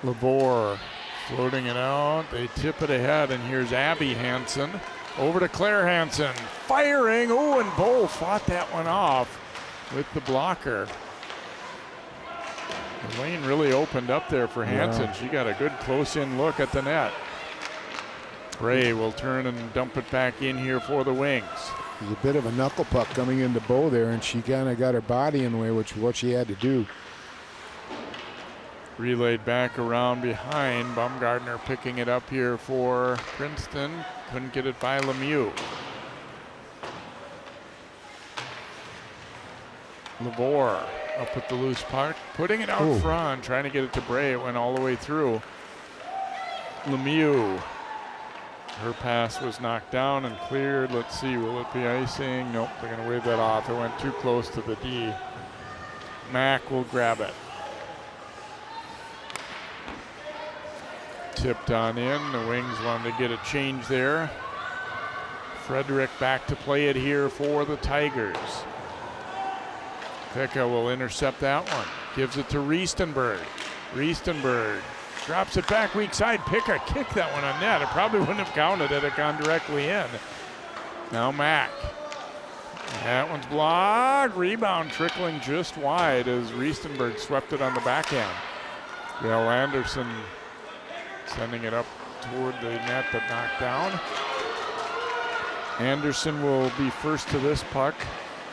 Speaker 1: Labor floating it out. They tip it ahead, and here's Abby Hansen. Over to Claire Hansen. Firing. Oh, and Bo fought that one off with the blocker. The lane really opened up there for Hansen.
Speaker 2: Yeah.
Speaker 1: She got a good close-in look at the net. Bray will turn and dump it back in here for the Wings.
Speaker 2: There's a bit of a knuckle puck coming into Bo there, and she kind of got her body in the way, which is what she had to do.
Speaker 1: Relayed back around behind. Baumgartner picking it up here for Princeton. Couldn't get it by Lemieux. Lavore up with the loose puck, putting it out front, trying to get it to Bray. It went all the way through. Lemieux. Her pass was knocked down and cleared. Let's see, will it be icing? Nope, they're going to wave that off. It went too close to the D. Mack will grab it. Tipped on in. The Wings wanted to get a change there. Frederick back to play it here for the Tigers. Pekka will intercept that one. Gives it to Riestenberg. Riestenberg drops it back weak side. Pekka kicked that one on net. It probably wouldn't have counted had it gone directly in. Now Mack. That one's blocked. Rebound trickling just wide as Riestenberg swept it on the backhand. Bill Anderson sending it up toward the net but knocked down. Anderson will be first to this puck.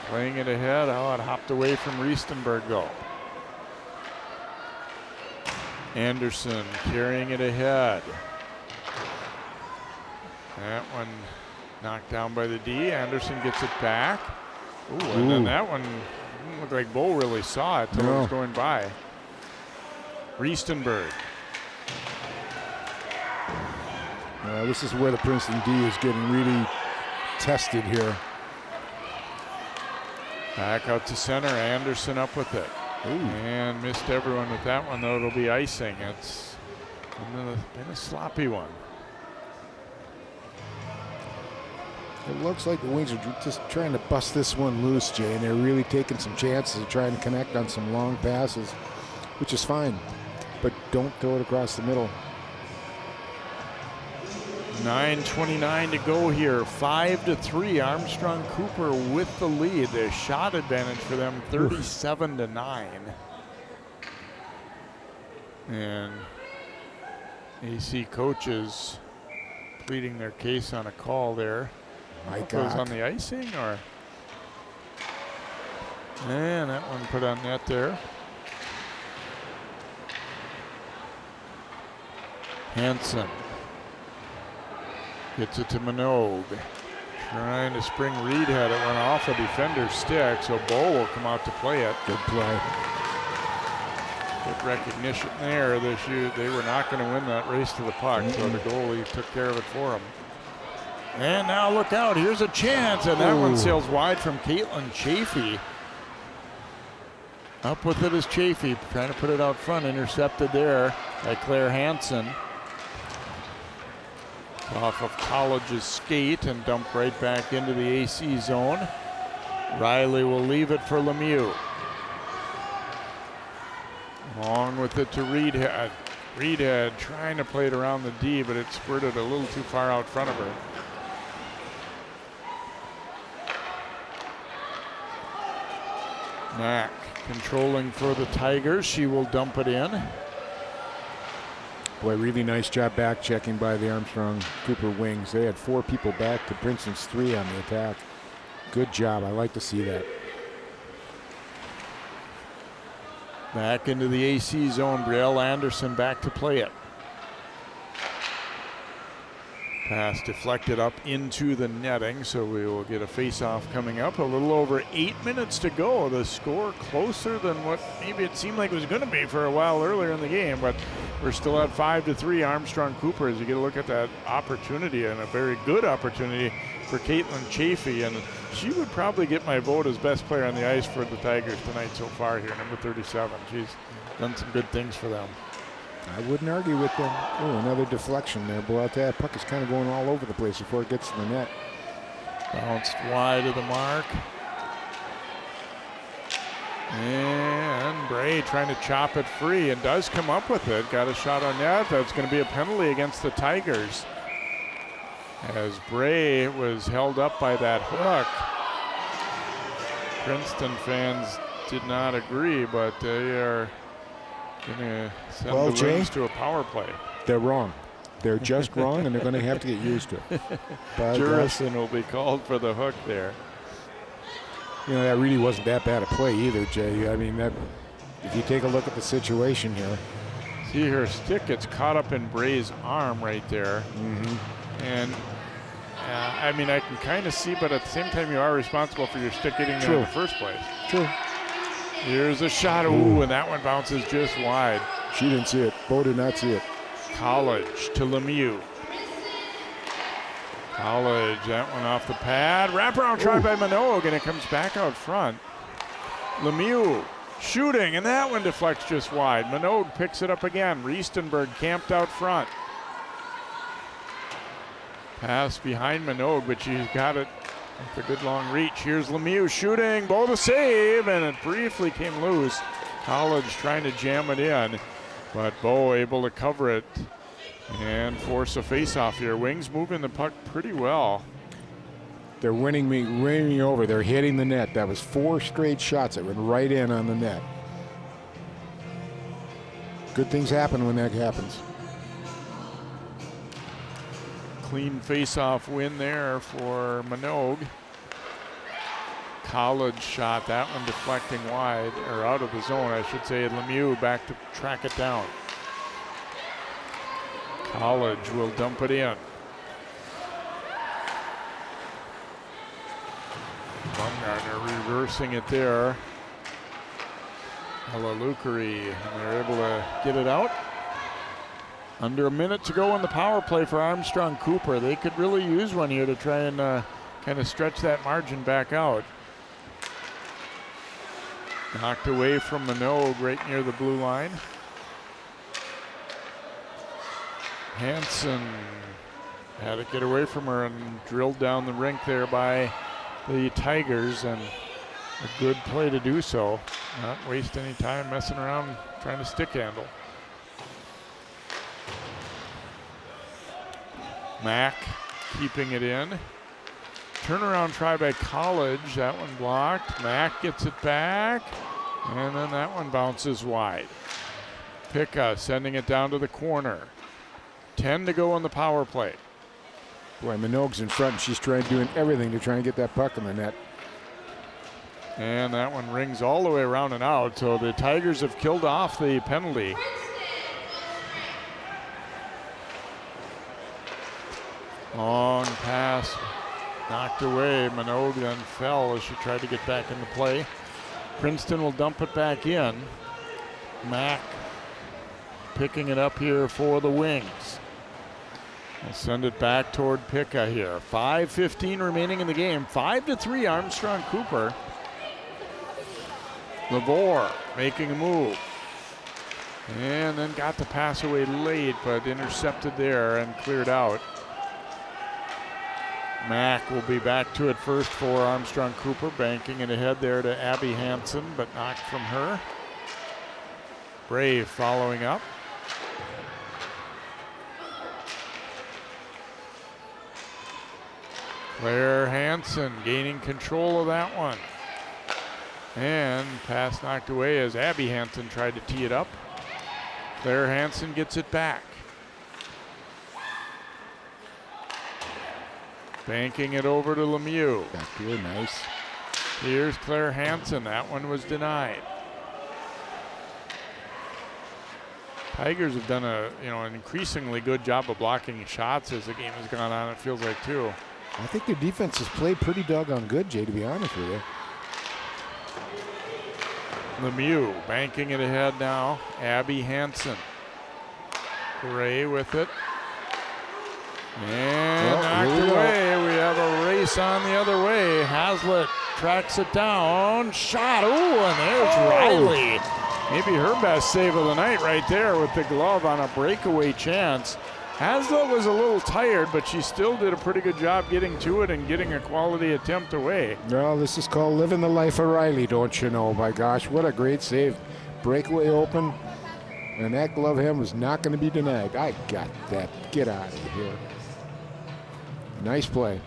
Speaker 1: Playing it ahead. Oh, it hopped away from Riestenberg though. Anderson carrying it ahead. That one knocked down by the D. Anderson gets it back. Ooh, and then that one didn't look like Bo really saw it till it was going by. Riestenberg.
Speaker 2: This is where the Princeton D is getting really tested here.
Speaker 1: Back out to center. Anderson up with it. Ooh. And missed everyone with that one, though. It'll be icing. It's been a sloppy one.
Speaker 2: It looks like the Wings are just trying to bust this one loose, Jay, and they're really taking some chances of trying to connect on some long passes, which is fine, but don't throw it across the middle.
Speaker 1: 9:29 to go here. 5-3. Armstrong Cooper with the lead. The shot advantage for them, 37-9. And AC coaches pleading their case on a call there.
Speaker 2: My
Speaker 1: God. It was on the icing, or? And that one put on net there. Hansen gets it to Minogue. Trying to spring Reed had it, went off a defender's stick, so Bo will come out to play it.
Speaker 2: Good play.
Speaker 1: Good recognition there. They were not going to win that race to the puck, so the goalie took care of it for them. And now look out, here's a chance, and that one sails wide from Caitlin Chafee. Up with it is Chafee, trying to put it out front, intercepted there by Claire Hansen. Off of College's skate and dumped right back into the AC zone. Riley will leave it for Lemieux. Long with it to Reedhead. Reedhead trying to play it around the D, but it squirted a little too far out front of her. Mack controlling for the Tigers. She will dump it in.
Speaker 2: Boy, really nice job back checking by the Armstrong Cooper Wings. They had 4 people back to Princeton's 3 on the attack. Good job. I like to see that.
Speaker 1: Back into the AC zone. Brielle Anderson back to play it. Pass deflected up into the netting, so we will get a face-off coming up. A little over 8 minutes to go. The score closer than what maybe it seemed like it was going to be for a while earlier in the game, but we're still at 5-3 Armstrong Cooper as you get a look at that opportunity, and a very good opportunity for Caitlin Chafee, and she would probably get my vote as best player on the ice for the Tigers tonight so far here, number 37. She's done some good things for them.
Speaker 2: I wouldn't argue with them. Oh, another deflection there. Boy, that puck is kind of going all over the place before it gets to the net.
Speaker 1: Bounced wide of the mark. And Bray trying to chop it free and does come up with it. Got a shot on net. That's going to be a penalty against the Tigers, as Bray was held up by that hook. Princeton fans did not agree, but they are going to send the Wings to a power play.
Speaker 2: They're wrong. They're just wrong, and they're going to have to get used to it.
Speaker 1: Jurison will be called for the hook there.
Speaker 2: You know, that really wasn't that bad a play either, Jay. I mean, that if you take a look at the situation here.
Speaker 1: See, her stick gets caught up in Bray's arm right there. And I mean, I can kind of see, but at the same time, you are responsible for your stick getting there in the first place.
Speaker 2: True.
Speaker 1: Here's a shot. Ooh, and that one bounces just wide.
Speaker 2: She didn't see it. Bo did not see it.
Speaker 1: College to Lemieux. College, that one off the pad. Wraparound try by Minogue, and it comes back out front. Lemieux shooting, and that one deflects just wide. Minogue picks it up again. Riestenberg camped out front. Pass behind Minogue, but she's got it with a good long reach. Here's Lemieux shooting. Bo the save, and it briefly came loose. College trying to jam it in, but Bo able to cover it and force a face-off here. Wings moving the puck pretty well.
Speaker 2: They're winning me over. They're hitting the net. That was 4 straight shots that went right in on the net. Good things happen when that happens.
Speaker 1: Clean face-off win there for Minogue. College shot, that one deflecting wide, or out of the zone, I should say. Lemieux back to track it down. College will dump it in. Baumgartner reversing it there. Lukery, and they're able to get it out. Under a minute to go on the power play for Armstrong Cooper. They could really use one here to try and kind of stretch that margin back out. Knocked away from Minogue right near the blue line. Hansen had to get away from her and drilled down the rink there by the Tigers, and a good play to do so. Not waste any time messing around trying to stick handle. Mack keeping it in. Turnaround try by College, that one blocked. Mack gets it back, and then that one bounces wide. Picca sending it down to the corner. 10 to go on the power play.
Speaker 2: Boy, Minogue's in front, and she's doing everything to try and get that puck in the net.
Speaker 1: And that one rings all the way around and out, so the Tigers have killed off the penalty. Long pass, knocked away. Minogue then fell as she tried to get back into play. Princeton will dump it back in. Mack picking it up here for the Wings. They'll send it back toward Picca here. 5:15 remaining in the game. 5-3 Armstrong Cooper. Lavore making a move. And then got the pass away late, but intercepted there and cleared out. Mack will be back to it first for Armstrong Cooper, banking it ahead there to Abby Hansen, but knocked from her. Brave following up. Claire Hansen gaining control of that one. And pass knocked away as Abby Hansen tried to tee it up. Claire Hansen gets it back. Banking it over to Lemieux.
Speaker 2: Back here, nice.
Speaker 1: Here's Claire Hansen. That one was denied. Tigers have done an increasingly good job of blocking shots as the game has gone on, it feels like, too.
Speaker 2: I think their defense has played pretty doggone good, Jay, to be honest with you.
Speaker 1: Lemieux banking it ahead now. Abby Hansen. Gray with it. And knocked away. We have a race on the other way. Haslett tracks it down. Shot. Ooh, and there's Riley. Maybe her best save of the night right there with the glove on a breakaway chance. Haslett was a little tired, but she still did a pretty good job getting to it and getting a quality attempt away.
Speaker 2: Well, this is called living the life of Riley, don't you know? My gosh, what a great save. Breakaway open, and that glove hand was not going to be denied. I got that. Get out of here. Nice play.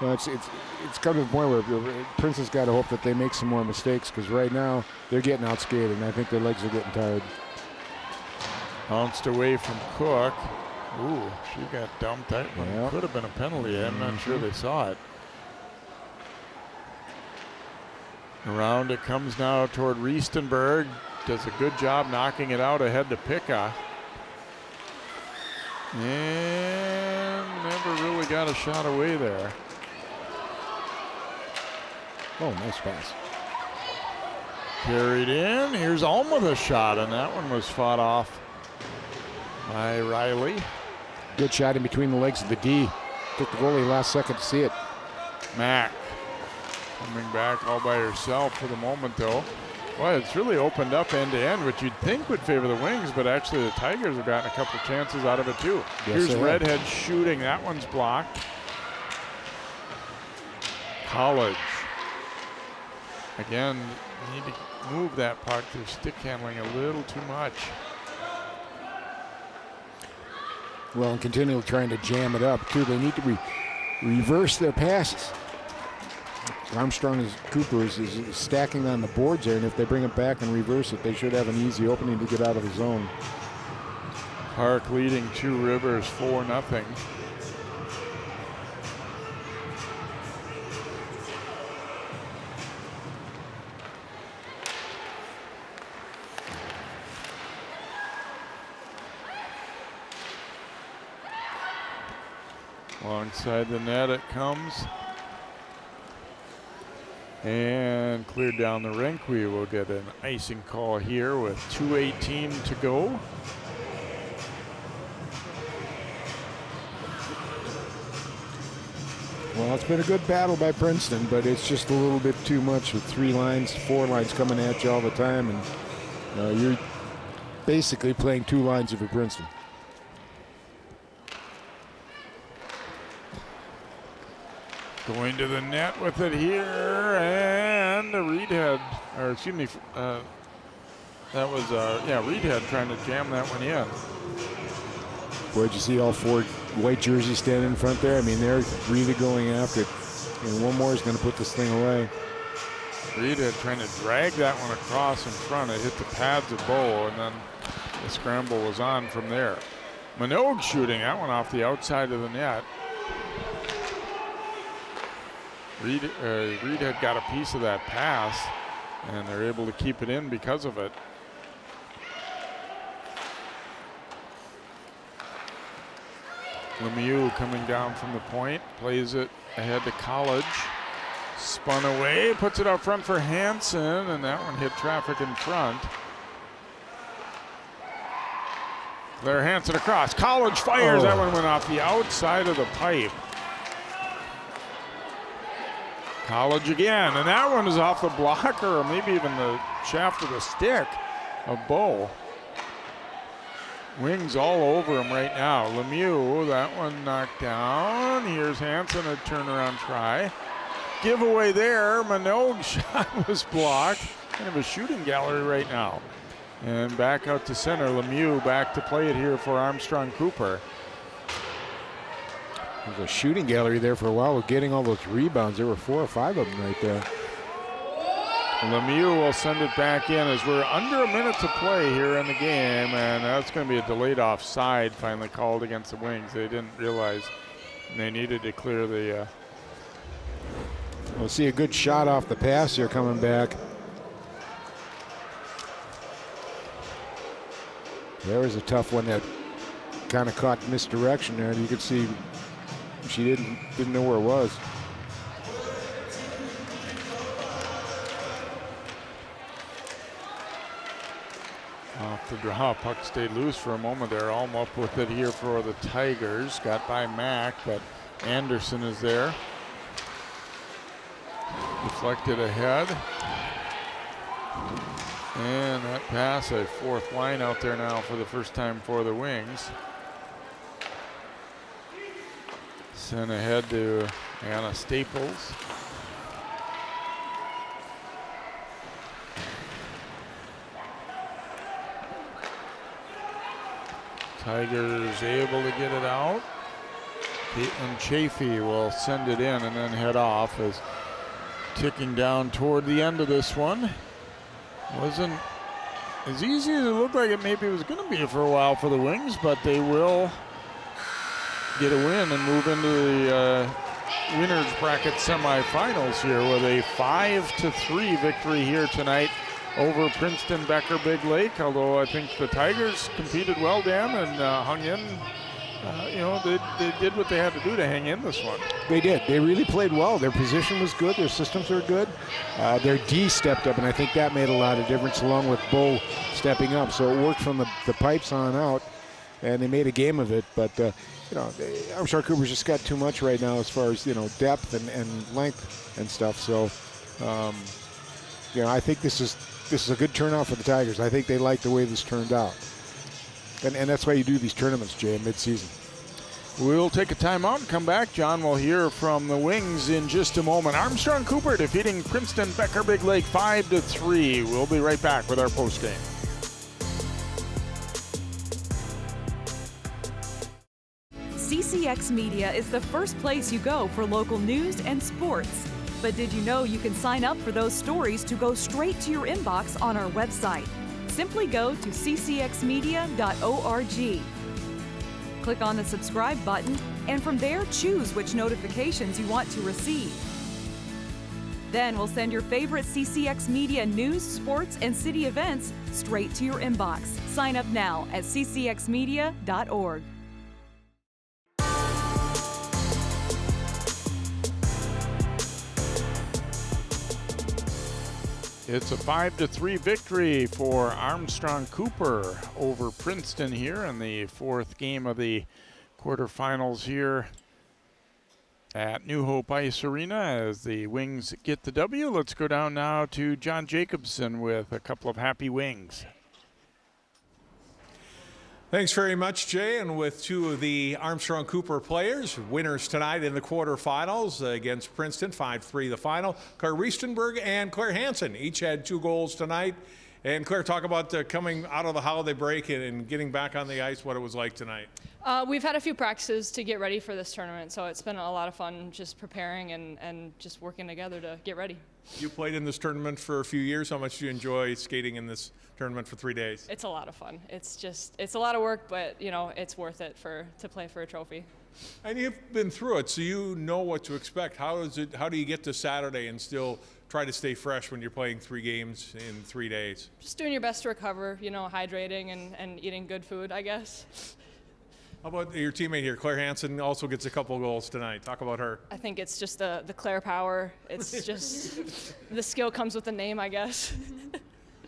Speaker 2: Well, it's come to the point where Princeton's got to hope that they make some more mistakes, because right now they're getting outskated, and I think their legs are getting tired.
Speaker 1: Bounced away from Cook. Ooh, she got dumped. That one could have been a penalty. I'm not sure they saw it. Around it comes now toward Riestenberg. Does a good job knocking it out ahead to Picca. And never really got a shot away there.
Speaker 2: Oh, nice pass.
Speaker 1: Carried in. Here's Alma the shot, and that one was fought off by Riley.
Speaker 2: Good shot in between the legs of the D. Took the goalie last second to see it.
Speaker 1: Mack coming back all by herself for the moment, though. Well, it's really opened up end to end, which you'd think would favor the Wings, but actually the Tigers have gotten a couple chances out of it, too.
Speaker 2: Yes,
Speaker 1: here's Redhead shooting. That one's blocked. College. Again, you need to move that puck. They're stick handling a little too much.
Speaker 2: Well, and continually trying to jam it up, too. They need to reverse their passes. Armstrong Cooper is stacking on the boards there, and if they bring it back and reverse it, they should have an easy opening to get out of the zone.
Speaker 1: Park leading Two Rivers 4-0. Alongside the net it comes. And cleared down the rink. We will get an icing call here with 2:18 to go.
Speaker 2: Well, it's been a good battle by Princeton, but it's just a little bit too much with 3 lines, 4 lines coming at you all the time, and you're basically playing 2 lines of Princeton.
Speaker 1: Going to the net with it here, and Reed had, or excuse me, that was, Reed had trying to jam that one in.
Speaker 2: Boy, did you see all 4 white jerseys standing in front there? I mean, they're really going after it. And one more is going to put this thing away.
Speaker 1: Reed had trying to drag that one across in front. It hit the pads of Bo, and then the scramble was on from there. Minogue shooting that one off the outside of the net. Reed had got a piece of that pass, and they're able to keep it in because of it. Lemieux coming down from the point, plays it ahead to College. Spun away, puts it out front for Hansen, and that one hit traffic in front. Claire Hansen across. College fires. That one went off the outside of the pipe. College again, and that one is off the blocker, or maybe even the shaft of the stick of Bo. Wings all over him right now. Lemieux, that one knocked down. Here's Hansen, a turnaround try. Giveaway there. Minogue's shot was blocked. Kind of a shooting gallery right now. And back out to center. Lemieux back to play it here for Armstrong Cooper.
Speaker 2: There's a shooting gallery there for a while with getting all those rebounds. There were 4 or 5 of them right there.
Speaker 1: Lemieux will send it back in as we're under a minute to play here in the game, and that's going to be a delayed offside finally called against the Wings. They didn't realize they needed to clear the...
Speaker 2: We'll see a good shot off the pass here coming back. There was a tough one that kind of caught misdirection there. You could see she didn't know where it was.
Speaker 1: Off the draw, puck stayed loose for a moment there. Alm up with it here for the Tigers. Got by Mack, but Anderson is there. Deflected ahead. And that pass, a 4th line out there now for the first time for the Wings. Sent ahead to Anna Staples. Tigers able to get it out. Caitlin Chafee will send it in and then head off as ticking down toward the end of this one. Wasn't as easy as it looked like it maybe was going to be for a while for the Wings, but they will get a win and move into the winners bracket semifinals here with a 5-3 victory here tonight over Princeton Becker Big Lake. Although I think the Tigers competed well, Dan, and hung in. They did what they had to do to hang in this one.
Speaker 2: They did. They really played well. Their position was good. Their systems were good. Their D stepped up, and I think that made a lot of difference along with Bo stepping up. So it worked from the pipes on out, and they made a game of it. But, Armstrong Cooper's just got too much right now as far as, depth and length and stuff. So, I think this is a good turnout for the Tigers. I think they like the way this turned out. And that's why you do these tournaments, Jay, mid-season.
Speaker 1: We'll take a timeout and come back. John will hear from the Wings in just a moment. Armstrong Cooper defeating Princeton Becker Big Lake 5-3. We'll be right back with our postgame.
Speaker 4: CCX Media is the first place you go for local news and sports. But did you know you can sign up for those stories to go straight to your inbox on our website? Simply go to ccxmedia.org. Click on the subscribe button, and from there, choose which notifications you want to receive. Then we'll send your favorite CCX Media news, sports, and city events straight to your inbox. Sign up now at ccxmedia.org.
Speaker 1: It's a 5-3 victory for Armstrong Cooper over Princeton here in the fourth game of the quarterfinals here at New Hope Ice Arena as the Wings get the W. Let's go down now to John Jacobson with a couple of happy Wings.
Speaker 8: Thanks very much, Jay. And with two of the Armstrong Cooper players, winners tonight in the quarterfinals against Princeton, 5-3 the final. Claire Riestenberg and Claire Hansen each had 2 goals tonight. And Claire, talk about coming out of the holiday break and getting back on the ice, what it was like tonight.
Speaker 16: We've had a few practices to get ready for this tournament, so it's been a lot of fun just preparing and just working together to get ready.
Speaker 8: You played in this tournament for a few years. How much do you enjoy skating in this tournament for 3 days?
Speaker 16: It's a lot of fun. It's a lot of work, but you know, it's worth it to play for a trophy.
Speaker 8: And you've been through it, so you know what to expect. How do you get to Saturday and still try to stay fresh when you're playing 3 games in 3 days?
Speaker 16: Just doing your best to recover, you know, hydrating and eating good food, I guess.
Speaker 8: How about your teammate here, Claire Hansen, also gets a couple goals tonight. Talk about her.
Speaker 16: I think it's just the Claire power. It's just the skill comes with the name, I guess.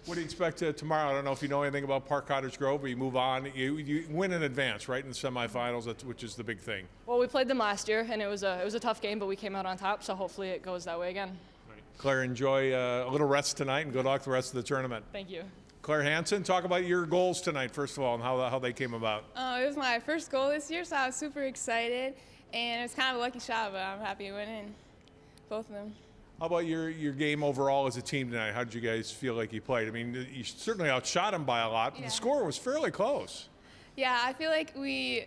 Speaker 8: What do you expect tomorrow? I don't know if you know anything about Park Cottage Grove, but you move on. You win in advance, right, in the semifinals, which is the big thing.
Speaker 16: Well, we played them last year, and it was a tough game, but we came out on top, so hopefully it goes that way again.
Speaker 8: Right. Claire, enjoy a little rest tonight, and good luck the rest of the tournament.
Speaker 16: Thank you.
Speaker 8: Claire Hansen, talk about your goals tonight, first of all, and how they came about.
Speaker 17: It was my first goal this year, so I was super excited, and it was kind of a lucky shot, but I'm happy winning both of them.
Speaker 8: How about your game overall as a team tonight? How did you guys feel like you played? I mean, you certainly outshot them by a lot, but the score was fairly close.
Speaker 17: Yeah, I feel like we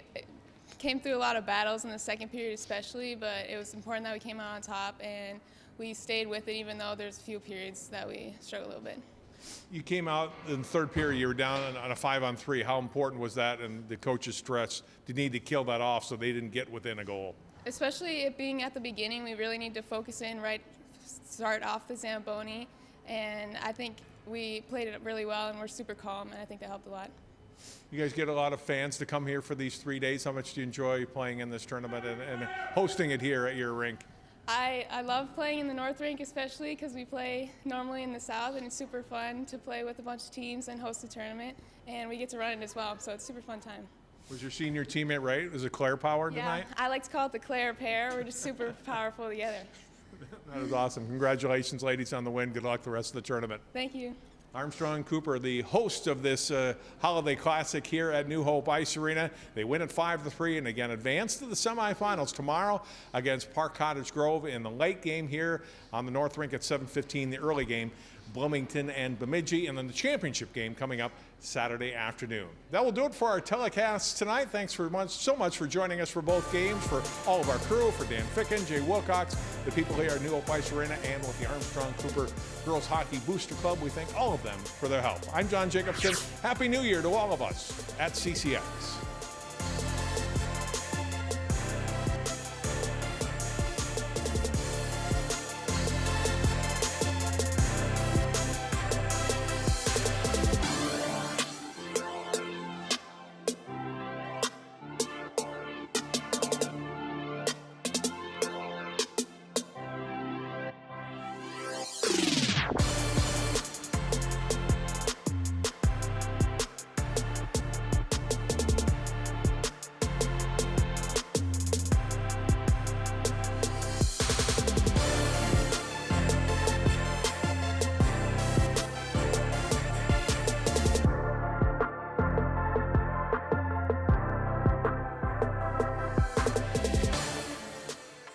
Speaker 17: came through a lot of battles in the second period especially, but it was important that we came out on top, and we stayed with it even though there's a few periods that we struggled a little bit.
Speaker 8: You came out in the third period, you were down on a 5-on-3. How important was that, and the coach's stress to need to kill that off so they didn't get within a goal?
Speaker 17: Especially it being at the beginning, we really need to focus in start off the Zamboni, and I think we played it really well, and we're super calm, and I think that helped a lot.
Speaker 8: You guys get a lot of fans to come here for these 3 days. How much do you enjoy playing in this tournament and hosting it here at your rink?
Speaker 17: I love playing in the North Rink, especially because we play normally in the South, and it's super fun to play with a bunch of teams and host a tournament, and we get to run it as well, so it's a super fun time.
Speaker 8: Was your senior teammate right? Was it Claire Power tonight?
Speaker 17: Yeah, I like to call it the Claire pair. We're just super powerful together.
Speaker 8: That was awesome. Congratulations, ladies, on the win. Good luck the rest of the tournament.
Speaker 17: Thank you.
Speaker 8: Armstrong Cooper, the host of this Holiday Classic here at New Hope Ice Arena. They win at 5-3 and again advance to the semifinals tomorrow against Park Cottage Grove in the late game here on the North Rink at 7:15, the early game, Bloomington and Bemidji, and then the championship game coming up Saturday afternoon. That will do it for our telecasts tonight. Thanks so much for joining us for both games, for all of our crew, for Dan Ficken, Jay Wilcox, the people here at New Hope Ice Arena, and with the Armstrong Cooper Girls Hockey Booster Club. We thank all of them for their help. I'm John Jacobson. Happy New Year to all of us at CCX.